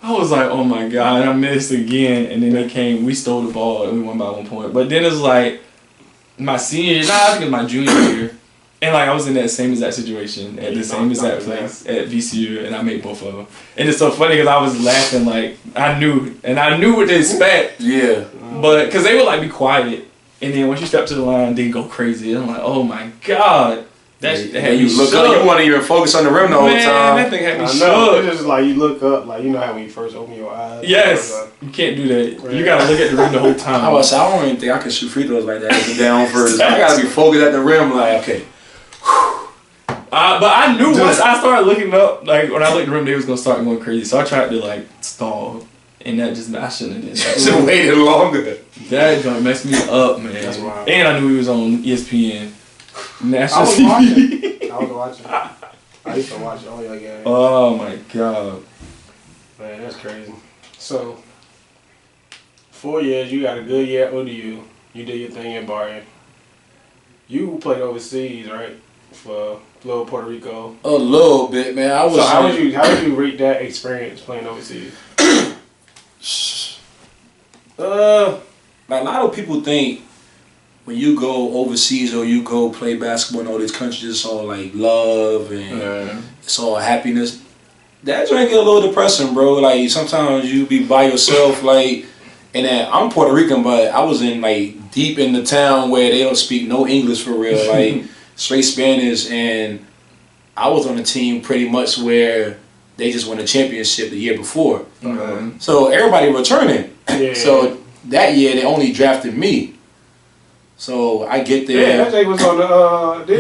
I was like, oh my god, and I missed again, and then they came, we stole the ball, and we won by 1 point. But then it's like, my senior year, I think it was my junior year, and like I was in that same exact situation at the same exact place at VCU, and I made both of them. And it's so funny because I was laughing like I knew what to expect. Yeah. But because they would like be quiet, and then once you step to the line, they go crazy. And I'm like, oh my god, that had you look up. You want to even focus on the rim the whole time. That thing had me shook. It's just like you look up, like you know how when you first open your eyes. Yes, you can't do that. Right. You gotta look at the rim the whole time. I don't even think I can shoot free throws like that. Down first, I gotta be focused at the rim. Like okay. But I knew once I started looking up, like when I looked at the rim, they was gonna start going crazy. So I tried to like stall, and that just I shouldn't have did that. Should have waited longer. That gonna mess me up, man. That's wild. And I knew he was on ESPN. National I was TV. watching. I used to watch all your games. Oh my god, man, that's crazy. So 4 years, you got a good year at ODU. You did your thing at Barton. You played overseas, right? For little Puerto Rico. A little bit, man. So how would you rate that experience playing overseas? Like a lot of people think when you go overseas or you go play basketball in all these countries, it's all like love and it's all happiness. That joint get a little depressing, bro. Like sometimes you be by yourself, like, and then I'm Puerto Rican, but I was in like deep in the town where they don't speak no English for real, like straight Spanish, and I was on a team pretty much where they just won a championship the year before. So everybody returning. Yeah. So that year they only drafted me. So I get there. Yeah, that thing was on the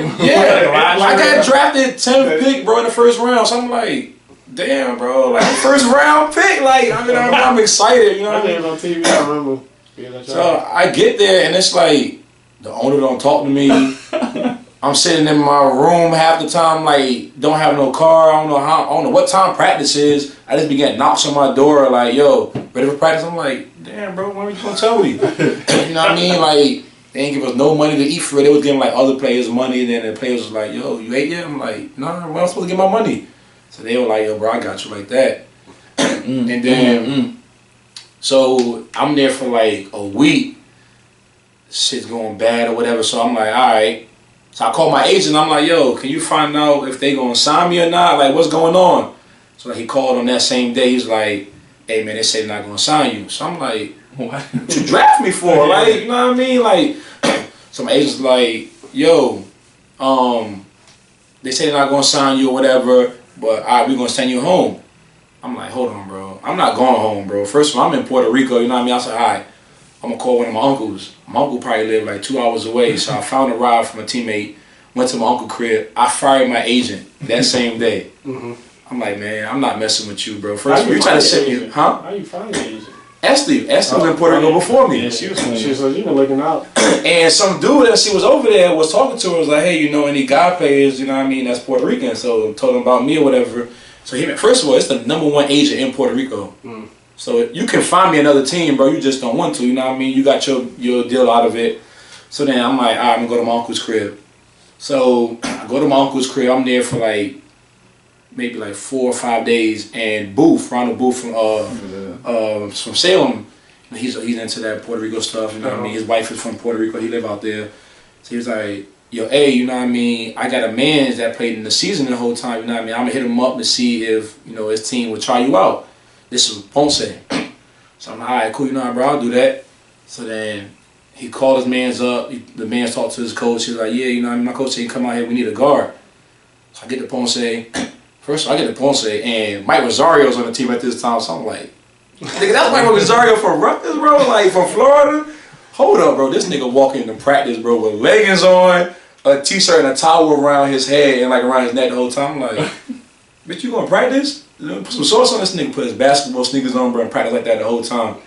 I got drafted 10th pick, bro, in the first round. So I'm like, damn, bro, like first round pick. Like I mean, I'm excited. You know what I mean? On TV, I remember. So I get there and it's like the owner don't talk to me. I'm sitting in my room half the time, like don't have no car. I don't know what time practice is. I just be getting knocks on my door, like, yo, ready for practice? I'm like, damn, bro, when are you gonna tell me? You know what I mean? Like they ain't give us no money to eat for it. They was giving like other players money, and then the players was like, yo, you ate yet? I'm like, nah, when am I supposed to get my money? So they were like, yo, bro, I got you like that. And then so I'm there for like a week. shit's going bad or whatever. So I'm like, all right. So I called my agent. I'm like, yo, can you find out if they gonna sign me or not? Like, what's going on? So he called on that same day. He's like, hey man, they say they're not gonna sign you. So I'm like, what you draft me for? Like, you know what I mean? Like, so my agent's like, yo, they say they're not gonna sign you or whatever, but all right, we're gonna send you home. I'm like, hold on, bro. I'm not going home, bro. First of all, I'm in Puerto Rico, you know what I mean? I said, all right, I'm gonna call one of my uncles. My uncle probably lived like 2 hours away, so I found a ride from a teammate, went to my uncle's crib. I fired my agent that same day. I'm like, man, I'm not messing with you, bro. First of all, you trying to send me, huh? How you find your agent? Esther was in Puerto Rico before me. Yeah, she was you been looking out. And some dude that she was over there was talking to her, was like, hey, you know any guy players, you know what I mean, that's Puerto Rican. So told him about me or whatever. So he, first of all, it's the #1 agent in Puerto Rico. So you can find me another team, bro. You just don't want to, you know what I mean? You got your deal out of it. So then I'm like, all right, I'm gonna go to my uncle's crib. So I go to my uncle's crib. I'm there for like maybe like 4 or 5 days. And Ronald Booth from Salem, he's into that Puerto Rico stuff. You know what I mean? His wife is from Puerto Rico. He live out there. So he was like, yo, hey, you know what I mean? I got a man that played in the season the whole time. You know what I mean? I'm gonna hit him up to see if his team will try you out. This is Ponce. So I'm like, all right, cool. You know what, bro? I'll do that. So then he called his mans up. The man talked to his coach. He's like, yeah, you know what I mean? My coach said, come out here. We need a guard. So I get to Ponce. First of all, I get to Ponce, and Mike Rosario's on the team at this time. So I'm like, nigga, that's Mike Rosario from Rutgers, bro? Like, from Florida? Hold up, bro. This nigga walking into practice, bro, with leggings on, a t-shirt and a towel around his head and like around his neck the whole time. I'm like, bitch, you gonna practice? Put some sauce on this nigga, put his basketball sneakers on, bro, and practice like that the whole time.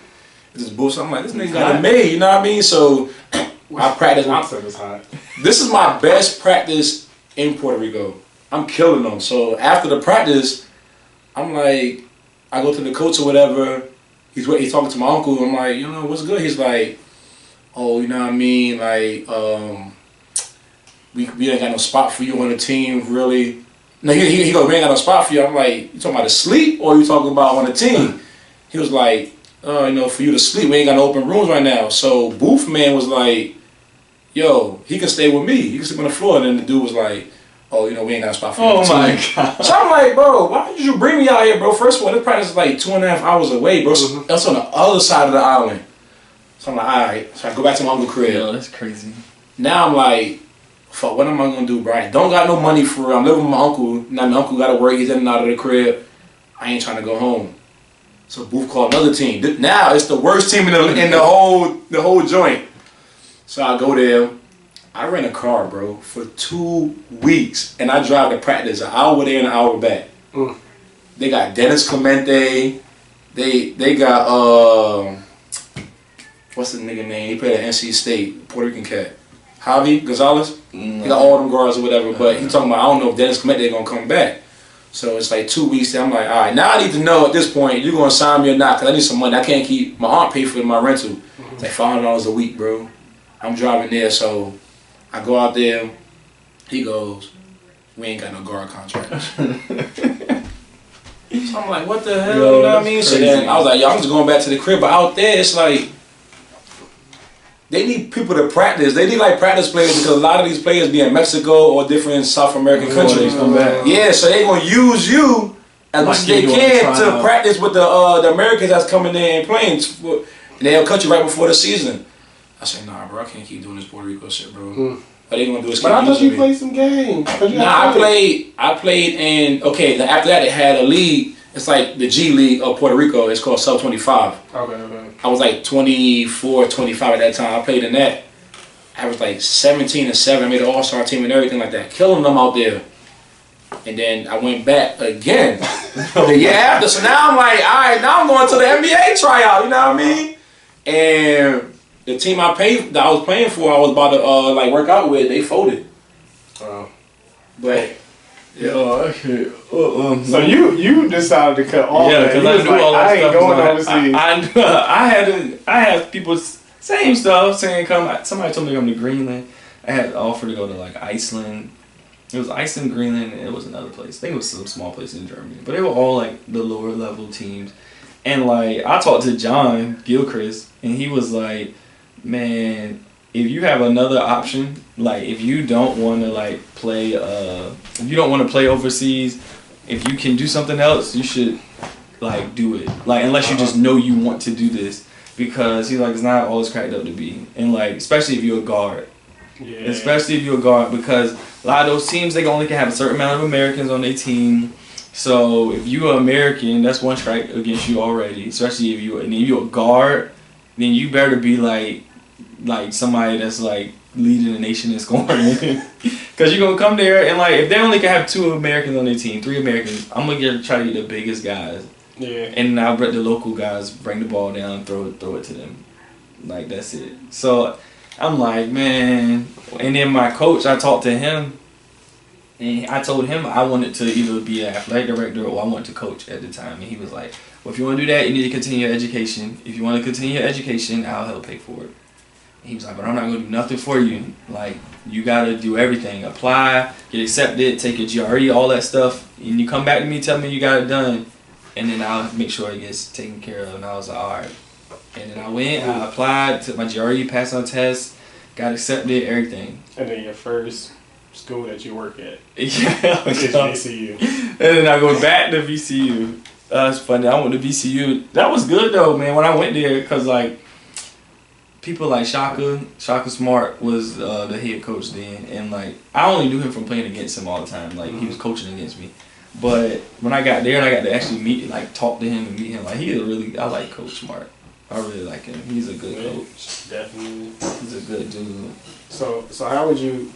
This is bullshit. I'm like, this nigga got it made, you know what I mean? So I practice. This is my best practice in Puerto Rico. I'm killing them. So after the practice, I'm like, I go to the coach or whatever. He's talking to my uncle. I'm like, you know, what's good? He's like, oh, you know what I mean? Like, we ain't got no spot for you on the team, really. No, he goes, we ain't got no spot for you. I'm like, you talking about to sleep or you talking about on the team? He was like, oh, you know, for you to sleep, we ain't got no open rooms right now. So Booth man was like, yo, he can stay with me. He can sleep on the floor. And then the dude was like, oh, you know, we ain't got a spot for you. Oh my God. So I'm like, bro, why did you bring me out here, bro? First of all, this practice is like 2.5 hours away, bro. So that's on the other side of the island. So I'm like, all right. So I go back to my uncle's crib. Yo, that's crazy. Now I'm like, fuck, what am I gonna do, bro? I don't got no money for real. I'm living with my uncle. Now my uncle gotta work. He's in and out of the crib. I ain't trying to go home. So Booth called another team. Now it's the worst team in the whole joint. So I go there. I rent a car, bro, for 2 weeks, and I drive to practice an hour there and an hour back. They got Dennis Clemente. They got what's the nigga name? He played at NC State, Puerto Rican cat. Javi Gonzalez. He got all them guards or whatever, but he talking about, I don't know if Dennis Clemente gonna come back. So it's like 2 weeks there. I'm like, all right, now I need to know at this point, you gonna sign me or not, because I need some money. I can't keep, my aunt paid for my rental. It's like $500 a week, bro. I'm driving there, so I go out there. He goes, we ain't got no guard contracts. So I'm like, what the hell? Yo, you know what I mean? So then I was like, yo, I'm just going back to the crib. But out there, it's like, they need people to practice. They need like practice players because a lot of these players be in Mexico or different South American countries. Yeah, so they gonna use you as much as they can to practice with the Americans that's coming in and playing. And they'll cut you right before the season. I said, nah, bro, I can't keep doing this Puerto Rico shit, bro. What they gonna do is keep But I thought you me. played some games. Nah, I played in, okay, after that it had a league. It's like the G League of Puerto Rico. It's called Sub 25. Okay. I was like 24, 25 at that time. I played in that. I was like 17 and 7. I made an all-star team and everything like that. Killing them out there. And then I went back again the year after. So now I'm like, all right, now I'm going to the NBA tryout. You know what I mean? And the team that I was playing for, I was about to like work out with, they folded. But so you decided to cut off. Yeah, because I knew all that I ain't stuff. going overseas. I had people same stuff saying come. Somebody told me to come to Greenland. I had an offer to go to like Iceland. It was Iceland, Greenland, and it was another place. I think it was some small place in Germany. But they were all like the lower level teams. And like I talked to John Gilchrist, and he was like, man, if you have another option, like if you don't want to like play, if you don't want to play overseas, if you can do something else, you should like do it. Like unless you just know you want to do this, because he's like it's not all it's cracked up to be, and like especially if you're a guard. Yeah. Especially if you're a guard, because a lot of those teams they only can have a certain amount of Americans on their team. So if you're an American, that's one strike against you already. Especially if you're a guard, then you better be like somebody that's like leading the nation in scoring. Because you're gonna come there and like if they only can have 2 Americans on their team, 3 Americans, I'm gonna try to get the biggest guys. Yeah. And I'll let the local guys bring the ball down and throw it to them. Like that's it. So I'm like, man. And then my coach, I talked to him. And I told him I wanted to either be an athletic director or I wanted to coach at the time. And he was like, well, if you want to do that, you need to continue your education. If you want to continue your education, I'll help pay for it. And he was like, but I'm not going to do nothing for you. Like, you got to do everything. Apply, get accepted, take your GRE, all that stuff. And you come back to me, tell me you got it done. And then I'll make sure it gets taken care of. And I was like, all right. And then I went, I applied, took my GRE, passed on tests, got accepted, everything. And then your first school that you work at. Yeah. Which is VCU. And then I go back to VCU. That's funny. I went to VCU. That was good though, man, when I went there, because like people like Shaka Smart was the head coach then, and like I only knew him from playing against him all the time. Like he was coaching against me. But when I got there and I got to actually meet, like talk to him and meet him, like I like Coach Smart. I really like him. He's a good coach. Definitely. He's a good dude. So how would you?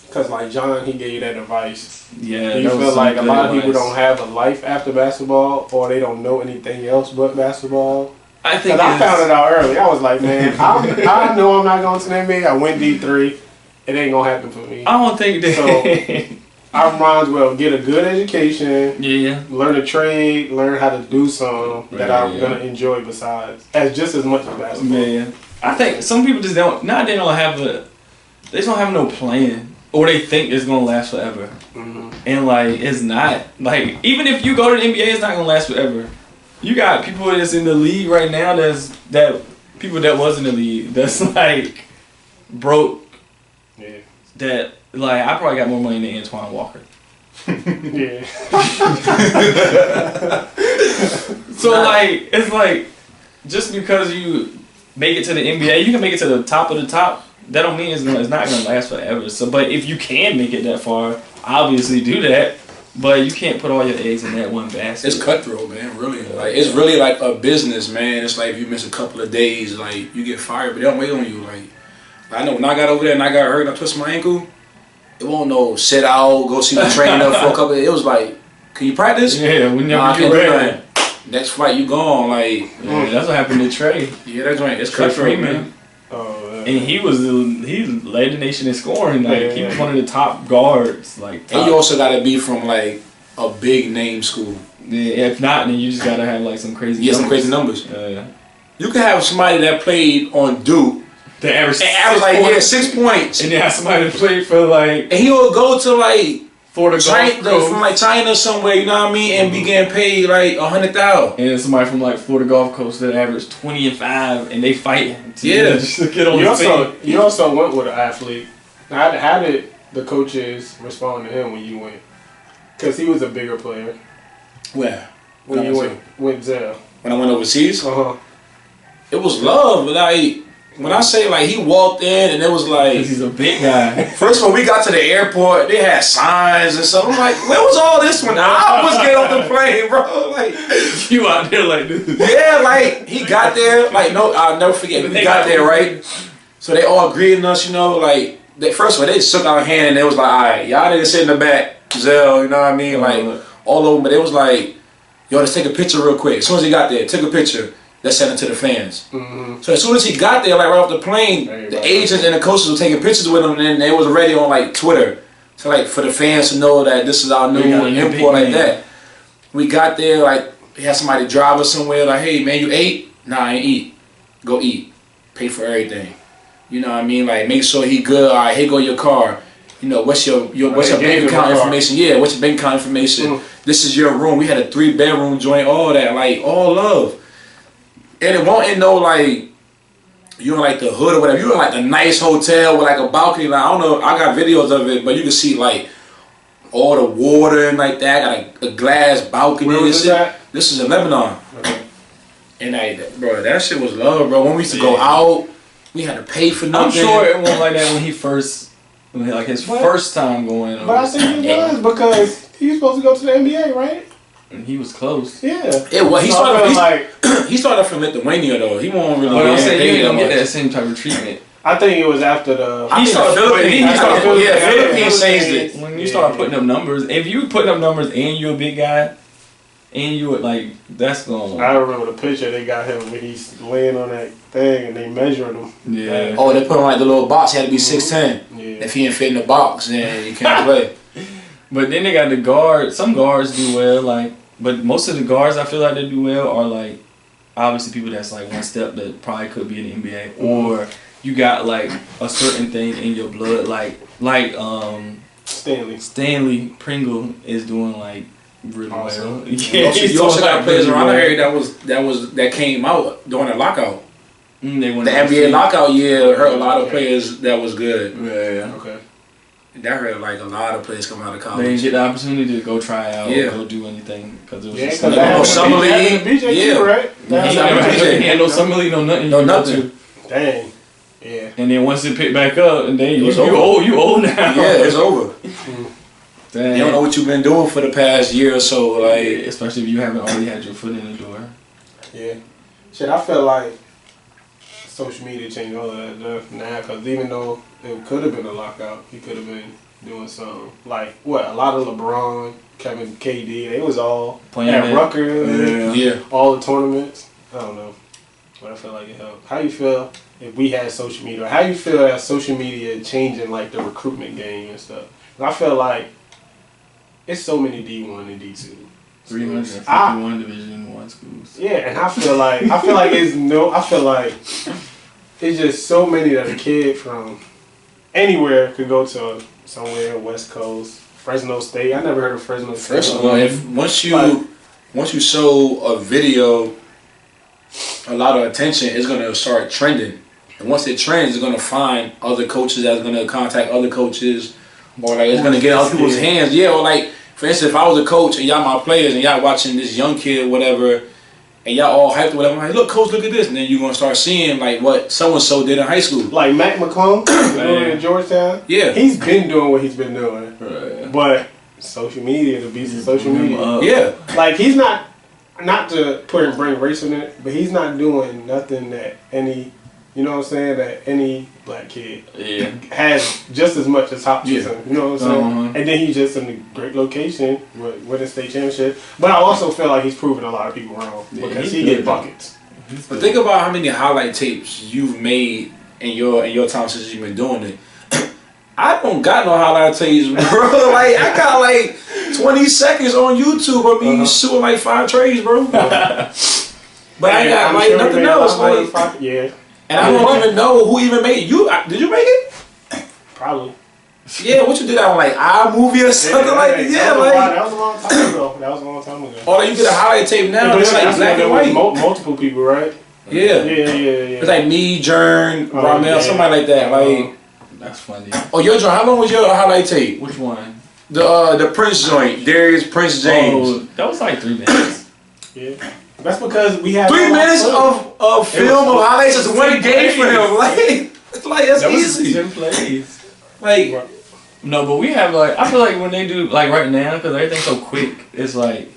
Because like John, he gave you that advice. Yeah. Do you feel like a lot of people don't have a life after basketball, or they don't know anything else but basketball? I think. I found it out early. I was like, man, I know I'm not going to the NBA. I went D3. It ain't gonna happen for me. I don't think that. So I might as well get a good education. Yeah. Learn a trade. Learn how to do something that I'm gonna enjoy besides just as much as basketball. Man, I think some people just don't. They don't have they just don't have no plan. Or they think it's gonna last forever, and like it's not. Like even if you go to the NBA, it's not gonna last forever. You got people that's in the league right now. That people that was in the league that's like broke. Yeah. That like I probably got more money than Antoine Walker. Yeah. So like it's like just because you make it to the NBA, you can make it to the top of the top. That don't mean it's not gonna last forever. So, but if you can make it that far, obviously do that. But you can't put all your eggs in that one basket. It's cutthroat, man. Really, like it's really like a business, man. It's like if you miss a couple of days, like you get fired, but they don't wait on you. Like I know when I got over there and I got hurt, I twisted my ankle. It won't no sit out, go see the trainer for a couple. It was like, can you practice? Yeah, whenever you ready. Next flight, you gone. Like that's what happened to Trey. Yeah, that's right. It's Trey cutthroat, Freeman. And he led the nation in scoring. Like he was one of the top guards. Like, and you also gotta be from like a big name school. Yeah, if not, then you just gotta have like some crazy. Yeah, some crazy numbers. You can have somebody that played on Duke. The average like 6 points. And then have somebody that played for like. And he will go to like Florida Gulf from like China somewhere, you know what I mean, and be getting paid like $100,000. And then somebody from like Florida Gulf Coast that averaged 20 and 5, and they fight to get on the team. You also went with an athlete. How did the coaches respond to him when you went? Because he was a bigger player. Where? When you went Zell. When I went overseas? It was love, but like when I say like he walked in and it was like he's a big guy. First when we got to the airport, they had signs and stuff. I'm like, where was all this when I was getting off the plane, bro? Like you out there like this. Yeah, like he got there. Like no, I'll never forget. We got there, right? So they all greeting us, you know, like first of all they shook our hand and they was like, all right, y'all didn't sit in the back, Zell, you know what I mean? Like all over, but it was like, yo, let's take a picture real quick. As soon as he got there, took a picture. Let's send it to the fans. So as soon as he got there, like right off the plane, the agents and the coaches were taking pictures with him, and then they was already on like Twitter, so like for the fans to know that this is our new import like that. We got there, like he had somebody drive us somewhere, like, hey man, you ate? Nah, I ain't eat. Go eat. Pay for everything. You know what I mean? Like make sure he good. All right, here go your car. You know what's your bank account information? Yeah, what's your bank account information? This is your room. We had a 3-bedroom joint, all that, like all love. And it won't end no like you in like the hood or whatever. You in like a nice hotel with like a balcony. Like, I don't know. I got videos of it, but you can see like all the water and like that. Got a glass balcony. Where was this at? This is in Lebanon. Okay. And bro, that shit was love, bro. When we used to go out, we had to pay for nothing. I'm sure it wasn't like that when he first, like his first time going. But I think he was because he was supposed to go to the NBA, right? And he was close. Yeah. It was. He So started I feel like he started from Lithuania though. He won't really. But I'm saying you get ain't gonna paid get that that same type of treatment. I think it was after the. He started Philippines changed it. When you start putting up numbers, if you putting up numbers and you're a big guy, and you would like, that's going. I remember the picture they got him when he's laying on that thing and they measuring him. Yeah. Oh, they put him like the little box. He had to be 6'10". Yeah. If he didn't fit in the box, then he can't play. But then they got the guard. Some guards do well, like, but most of the guards I feel like they do well are like, obviously people that's like one step that probably could be in the NBA, or you got like a certain thing in your blood, like Stanley Pringle is doing like really awesome. well. Yeah, You also got players around the area that came out during the lockout. They The NBA lockout year hurt a lot of Okay. players that was good. Yeah. Okay. That hurt like a lot of players coming out of They college. didn't get the opportunity to go try out Yeah. or go do anything because it was Yeah, just because like, that summer league. BJ Yeah. too, right? he had no summer league, no nothing. No you go nothing. to. Dang. Yeah. And then once it picked back up, and then you It's over. old now. Yeah, it's over. Dang. You don't know what you've been doing for the past year or so. Like, Especially if you haven't already had your foot in the door. Yeah. Shit, I feel like social media changed all of that stuff now because even though it could have been a lockout, he could have been doing something. Like, what, a lot of LeBron, Kevin, KD, they was all Playing at it. Rutgers, yeah. all the tournaments. I don't know. But I feel like it helped. How you feel if we had social media? Or how you feel that social media changing like the recruitment game and stuff? 'Cause I feel like it's so many D1 and D2. 351 Division 1 schools. Yeah, and I feel like it's just so many that a kid from anywhere could go to somewhere West Coast, Fresno State. I never heard of Fresno State. First of all, once you show a video a lot of attention, it's gonna start trending. And once it trends, it's gonna find other coaches that's gonna contact other coaches, or like it's gonna get in other people's hands. Yeah, or like for instance, if I was a coach and y'all my players and y'all watching this young kid, whatever, and y'all all hyped or whatever, I'm like, look, coach, look at this, and then you're gonna start seeing like what so and so did in high school. Like Matt McClung doing in Georgetown. Yeah, He's been doing what he's been doing. Right. But social media, the beast of social media. yeah. Like he's not to bring race in it, but he's not doing nothing that any, you know what I'm saying, that any black kid has just as much as Hopkins. You know what I'm saying? And then he's just in a great location with a state championship. But I also feel like he's proving a lot of people wrong because he get buckets. But think about how many highlight tapes you've made in your time since you've been doing it. I don't got no highlight tapes, bro. Like I got like 20 seconds on YouTube of me shooting like 5 trays, bro. But I got like sure nothing else. Like, yeah. And I don't even know who even made it. Did you make it? Probably. Yeah, what you did on like iMovie or something like that? Yeah, that like. was a long time ago. That was a long time ago. Or you get a highlight tape now, it's like black and white. Multiple people, right? Yeah. Yeah. It's like me, Jern, Ramel, somebody like that. Like. That's funny. Oh, your joint. How long was your highlight tape? Which one? The Prince joint, Darius, Prince James. Oh, that was like 3 minutes. Yeah. That's because we have 3 minutes of film of highlights is one game for him. Like that's easy. 10 plays. Like no, but we have like I feel like when they do like right now because everything's so quick, it's like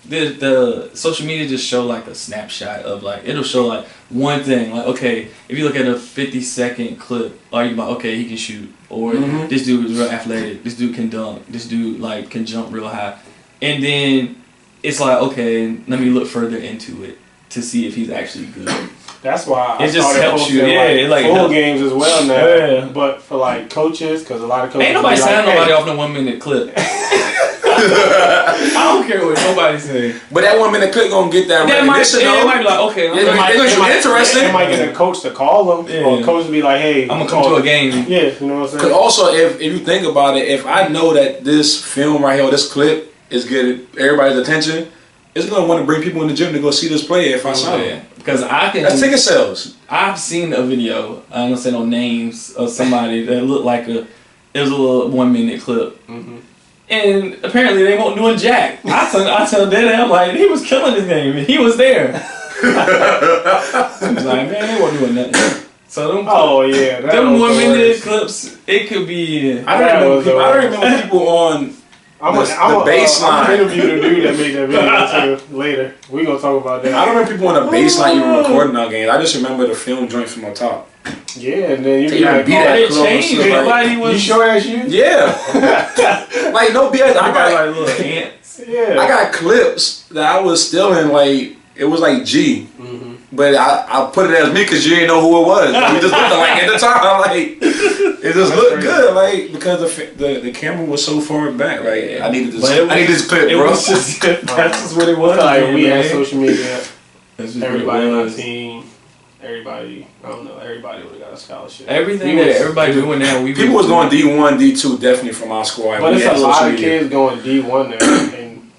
the social media just show like a snapshot of like it'll show like one thing like okay if you look at a 50-second clip are you about okay he can shoot or this dude is real athletic, this dude can dunk, this dude like can jump real high, and then it's like okay let me look further into it to see if he's actually good. That's why it just helps you. Like full games as well now. Yeah. But for like coaches, because a lot of coaches ain't nobody signing like, nobody off no 1 minute clip. I don't care what nobody say. But that 1 minute clip gonna get that. They might be like, okay, it might be interesting. They might get a coach to call them, or a coach to be like, hey, I'm gonna come to a game. Yeah, you know what I'm saying. Because also, if you think about it, if I know that this film right here, or this clip is getting everybody's attention, it's gonna want to bring people in the gym to go see this player if I saw it. Because I can. That's ticket sales. I've seen a video. I'm gonna say no names of somebody that looked like it was a little 1 minute clip. Mm-hmm. And apparently they won't doing jack. I tell Daddy, I'm like, he was killing this game and he was there. He was like, man, they weren't doing nothing. So them, them 1 minute clips, it could be. I don't remember people on the baseline. I'm gonna interview the dude that made that video too later. We gonna talk about that. I don't remember people on the baseline even recording our games. I just remember the film joint from on top. Yeah, and then you be like, it changed. Nobody was. You sure that's you? Yeah. Like no BS. I got like little ants. Yeah. I got clips that I was still in like it was like G. Mm-hmm. But I put it as me because you didn't know who it was. We just looked like at the time, like it just looked good, like because the camera was so far back. Like I needed this clip, bro. It was just that's just what it was. Like we had social media. Everybody on our team. Everybody, I don't know. Everybody would have got a scholarship. Everything that everybody doing now, people was going D1, D2, definitely from our squad. But it's a lot of kids going D1 now, and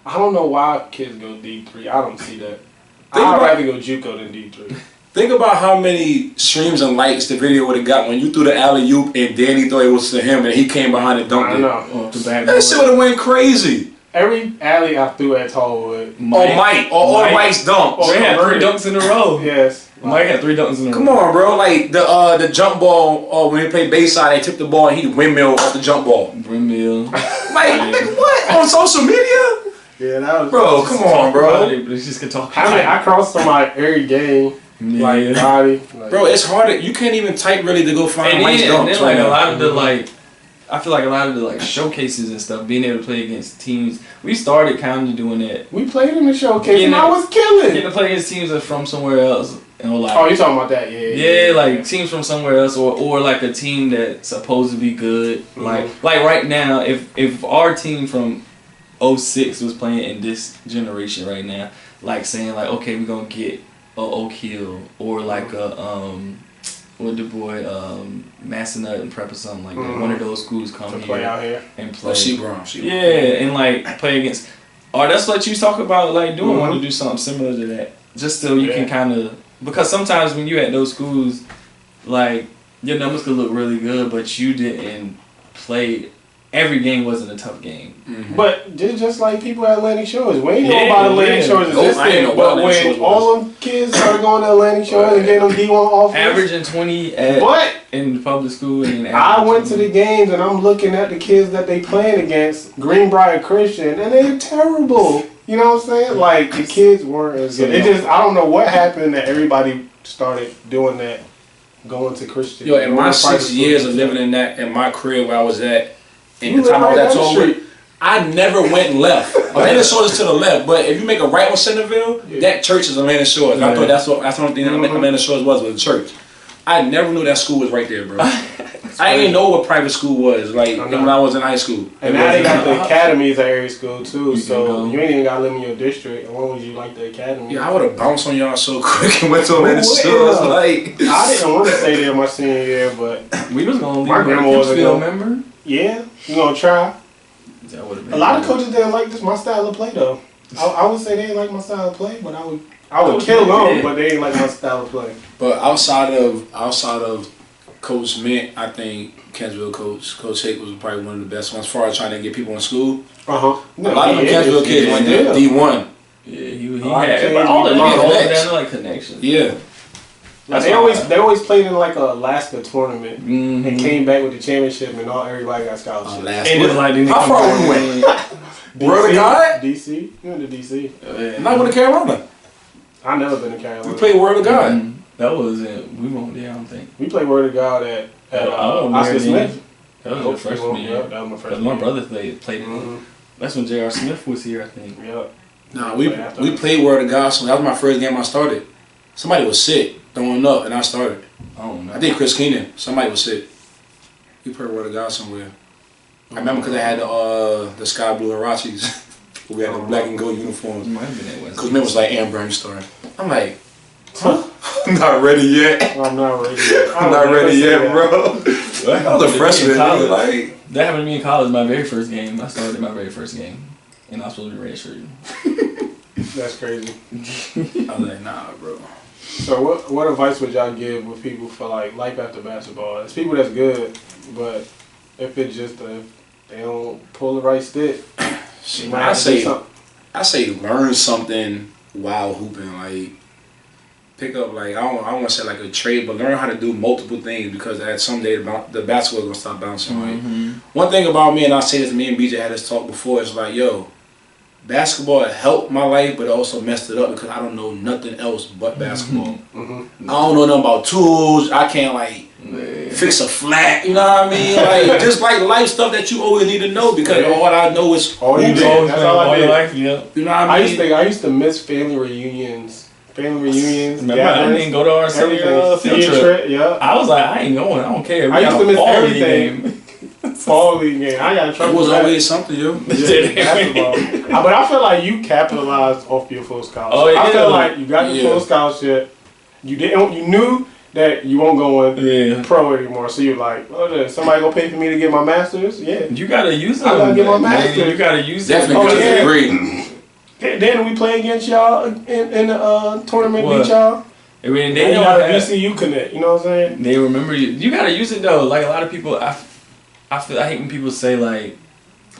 I don't know why kids go D3. I don't see that. I'd rather go JUCO than D3. Think about how many streams and likes the video would have got when you threw the alley-oop and Danny thought it was to him and he came behind and dunked it. I know. That shit would have went crazy. Every alley I threw at Tallwood. Mike. Mike's dunks. They had 3 dunks in a row. Yes. Mike had 3 dunks in a row. Come on, bro. Like the jump ball, when they played Bayside, they took the ball and he windmill off the jump ball. Windmill. Like, what? On social media? Yeah, that was. Bro, come on, bro. But it's just can talk. I crossed somebody every game. Yeah. Like body. Like, bro, it's hard. You can't even type really to go find Mike's dunks. And then like a lot of the I feel like a lot of the showcases and stuff, being able to play against teams, we started kind of doing that. We played in the showcase and I was killing. Getting to play against teams that's from somewhere else. And like, oh, you talking about that? Yeah. Like teams from somewhere else, or like a team that's supposed to be good. Mm-hmm. Like right now, if our team from 06 was playing in this generation right now, like saying like, okay, we're gonna get a Oak Hill or like a with the boy Massanutt and Prep or something like that. One of those schools come here play out here and play. And like play against. Or that's what you talk about, like doing. Want to do something similar to that, just so you can kind of, because sometimes when you at those schools, like your numbers could look really good, but you didn't play. Every game wasn't a tough game. Mm-hmm. But just like people at Atlantic Shores. We ain't know about Atlantic Shores existed, but when all them kids started going to Atlantic Shores and getting them D1 offers. Averaging 20 in public school. And I went to the games and I'm looking at the kids that they playing against, Greenbrier Christian, and they're terrible. You know what I'm saying? Like, the kids weren't as good. It just, I don't know what happened that everybody started doing that, going to Christian. Yo, in my 6 years of living in my crib where I was at, and you the time I was at Tallwood, I never went left. Atlantic Shores is to the left, but if you make a right on Centerville, that church is Atlantic Shores. And I thought that's the only thing that Atlantic Shores was a church. I never knew that school was right there, bro. I didn't know what private school was, like when I was in high school. And now they got the academies at every school too, so you ain't even got to live in your district. As long as you like the academy. Yeah, I would have bounced on y'all so quick and went to Atlantic Shores. Like, I didn't want to stay there my senior year, but we was gonna leave. My grandma was still remember. Yeah, you gonna try. That would have been. A lot of coaches didn't like my style of play though. I would say they didn't like my style of play, but I would kill them, but they didn't like my style of play. But outside of Coach Mint, I think Kensville Coach Hick was probably one of the best ones as far as trying to get people in school. A lot of them Kensville kids went there D1. Yeah, he had all the down like connections. Yeah. Like they always played in like a Alaska tournament and came back with the championship and everybody got scholarships. And it was like how far we went? Word of God? DC. You went to DC. Not with the Carolina. I never been to Carolina. We played Word of God. That was it. We won't there, I don't think. We played Word of God at Oscar Smith. That was your freshman year. That was my freshman year. My brother played it. That's when J.R. Smith was here, I think. Yeah. Nah, we played Word of God, so that was my first game I started. Somebody was sick, throwing up, and I started. I don't know. I think Chris Keenan. Somebody was sick. We played Word of God somewhere. I remember because they had the sky blue Hirachis. We had the black and gold uniforms. Because Mint was like, Amber, you starting. I'm like, huh? I'm not ready yet. I'm not ready yet. I'm not ready yet, bro. I was a freshman. That happened to me in college. My very first game. I started my very first game. And I was supposed to be redshirt. That's crazy. I was like, nah, bro. So what advice would y'all give with people for like life after basketball? It's people that's good, but if it's just they don't pull the right stick. I say learn something while hooping. Like pick up like I don't want to say like a trade, but learn how to do multiple things because at some day the basketball gonna stop bouncing. Right. One thing about me, and I say this to me and BJ had this talk before, is like, yo, basketball helped my life, but it also messed it up because I don't know nothing else but basketball. I don't know nothing about tools. I can't like fix a flat. You know what I mean? Like just like life stuff that you always need to know because all I know is all you did. That's all I did. Life, yeah. You know what I mean? I used to miss family reunions. Remember, I didn't go to our summer field trip. Yeah. I was like, I ain't going. I don't care. I used to miss everything. Fall league game. I got in trouble. It was always something, yo. Basketball. But I feel like you capitalized off your full scholarship. Oh, yeah. I feel like you got your full scholarship. You knew that you won't go in pro anymore. So you're like, oh, somebody gonna pay for me to get my master's? Yeah. You gotta use them. I gotta get my master's. You gotta use definitely them. Definitely agree. Then we play against y'all in the tournament, beat y'all. I mean, they got a VCU connect. You know what I'm saying? They remember you. You gotta use it though. Like a lot of people, I hate when people say like,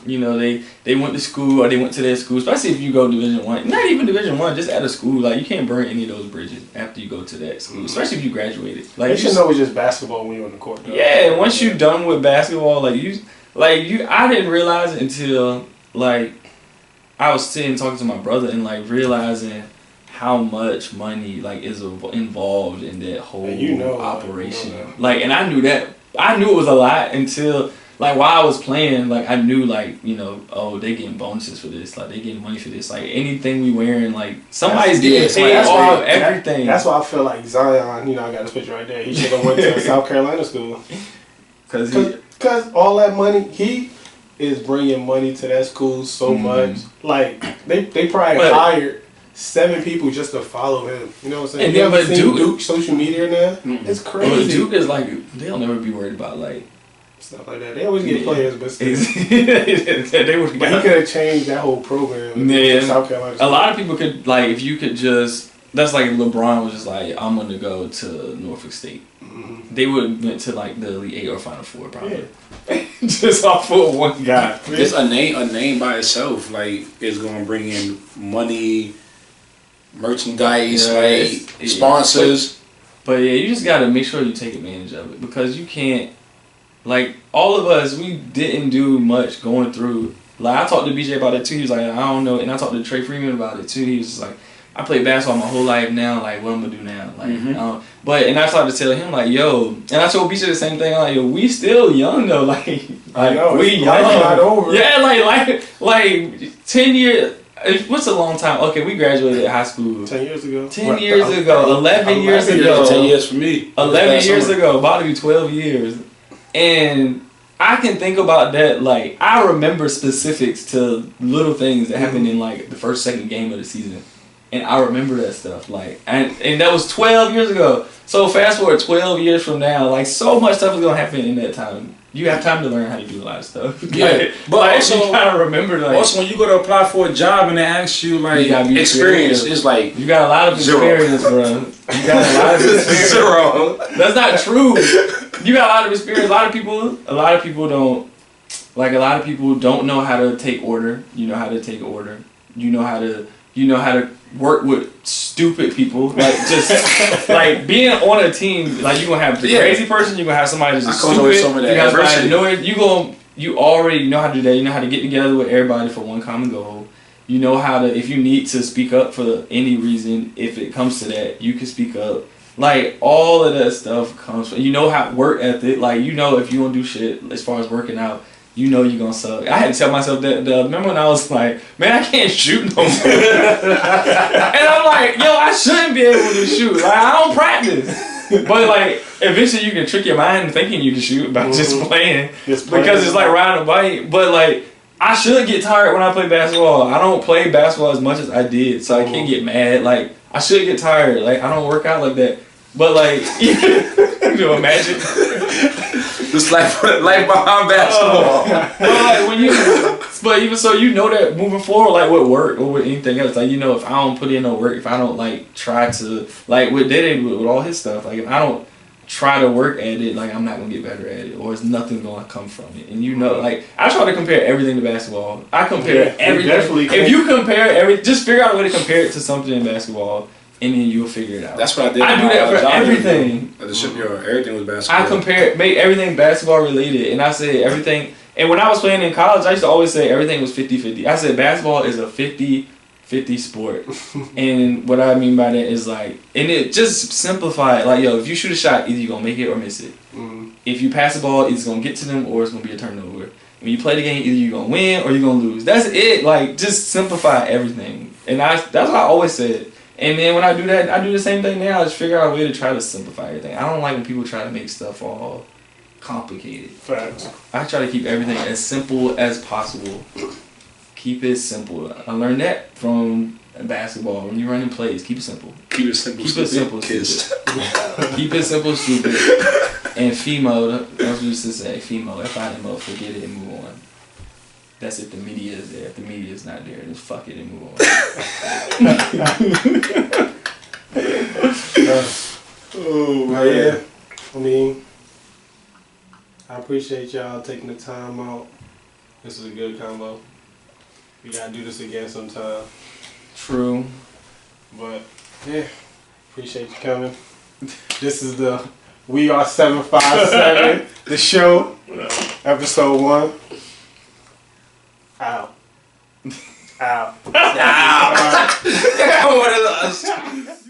you know, they went to school or they went to their school, especially if you go Division I. Not even Division I, just at a school. Like you can't burn any of those bridges after you go to that school, especially if you graduated. Like you should know it's just basketball when you're on the court. Though. Yeah, once you're done with basketball, I didn't realize it until like I was sitting talking to my brother and like realizing how much money like is involved in that whole operation. Like, and I knew it was a lot until like while I was playing. Like I knew like, you know, oh, they getting bonuses for this. Like they getting money for this. Like anything we wearing, like somebody's getting paid off everything. That's why I feel like Zion. You know, I got this picture right there. He should have went to South Carolina school. Because all that money he is bringing money to that school so much. Like they probably hired 7 people just to follow him. You know what I'm saying? And then, but Duke social media now, it's crazy. But Duke is like, they'll never be worried about like stuff like that. They always get players, but still. But he could have changed that whole program. Yeah. South Carolina. A lot of people could like if you could just. That's like LeBron was just like, I'm gonna go to Norfolk State. They would went to like the Elite 8 or Final 4 probably. Yeah. Just off of one guy. Just a name by itself like is gonna bring in money, merchandise, sponsors. But yeah, you just gotta make sure you take advantage of it because you can't. Like all of us, we didn't do much going through. Like I talked to BJ about it too. He was like, I don't know, and I talked to Trey Freeman about it too. He was just like, I played basketball my whole life now. Like, what I'm gonna do now? Like, and I started to tell him like, yo, and I told BJ the same thing. I'm like, yo, we still young though. Like I know, we young. Not over. Yeah, like 10 years. What's a long time? Okay, we graduated high school 10 years ago. 10 years ago. 11 years ago. 10 years for me. 11 years ago. About to be 12 years. And I can think about that. Like I remember specifics to little things that happened in like the first, second game of the season. And I remember that stuff, like, and that was 12 years ago. So fast forward 12 years from now, like, so much stuff is gonna happen in that time. You have time to learn how to do a lot of stuff. Yeah, like, but also you gotta remember, like, also when you go to apply for a job and they ask you like experience, it's like you got a lot of experience, bro. You got a lot of experience. Zero. That's not true. You got a lot of experience. A lot of people don't. Like a lot of people don't know how to take order. You know how to take order. You know how to work with stupid people, like just like being on a team. Like you gonna have the crazy person, you gonna have somebody that's just stupid. Some of that you already know how to do that. You know how to get together with everybody for one common goal. You know how to, if you need to speak up for any reason, if it comes to that, you can speak up. Like all of that stuff comes from, you know, how work ethic. Like you know if you don't do shit as far as working out, you know you're gonna suck. I had to tell myself that. Remember when I was like, man, I can't shoot no more. And I'm like, yo, I shouldn't be able to shoot. Like, I don't practice. But like, eventually you can trick your mind thinking you can shoot by just playing. Because it's like riding a bike. But like, I should get tired when I play basketball. I don't play basketball as much as I did, so I can't get mad. Like, I should get tired. Like, I don't work out like that. But like, you imagine. Just like life behind basketball. But like But even so, you know that moving forward, like with work or with anything else, like, you know, if I don't put in no work, if I don't like try to, like with Dede with all his stuff, like if I don't try to work at it, like I'm not gonna get better at it, or it's nothing gonna come from it. And you know, like I try to compare everything to basketball. I compare everything. If you compare just figure out a way to compare it to something in basketball, and then you'll figure it out. That's what I did. I do that for everything. At the shipyard, everything was basketball. I make everything basketball related, and I say everything. And when I was playing in college, I used to always say everything was 50-50. I said basketball is a 50-50 sport. And what I mean by that is like, and it just simplify it. Like, yo, if you shoot a shot, either you're going to make it or miss it. If you pass the ball, it's going to get to them or it's going to be a turnover. When you play the game, either you're going to win or you're going to lose. That's it. Like, just simplify everything. And that's what I always said. And then when I do that, I do the same thing now. I just figure out a way to try to simplify everything. I don't like when people try to make stuff all complicated. Facts. I try to keep everything as simple as possible. Keep it simple. I learned that from basketball. When you're running plays, keep it simple. Keep it simple. Keep it simple, stupid. Keep it simple, stupid. And FEMO, that's what we used to say. FEMO, F-I-M-O, forget it and move on. That's if the media is there. If the media is not there, then fuck it and move on. Oh man. Yeah. I mean, I appreciate y'all taking the time out. This is a good combo. We gotta do this again sometime. True. But yeah, appreciate you coming. This is the WEARE757, the show, episode 1. Out. Out. Ow. One of those.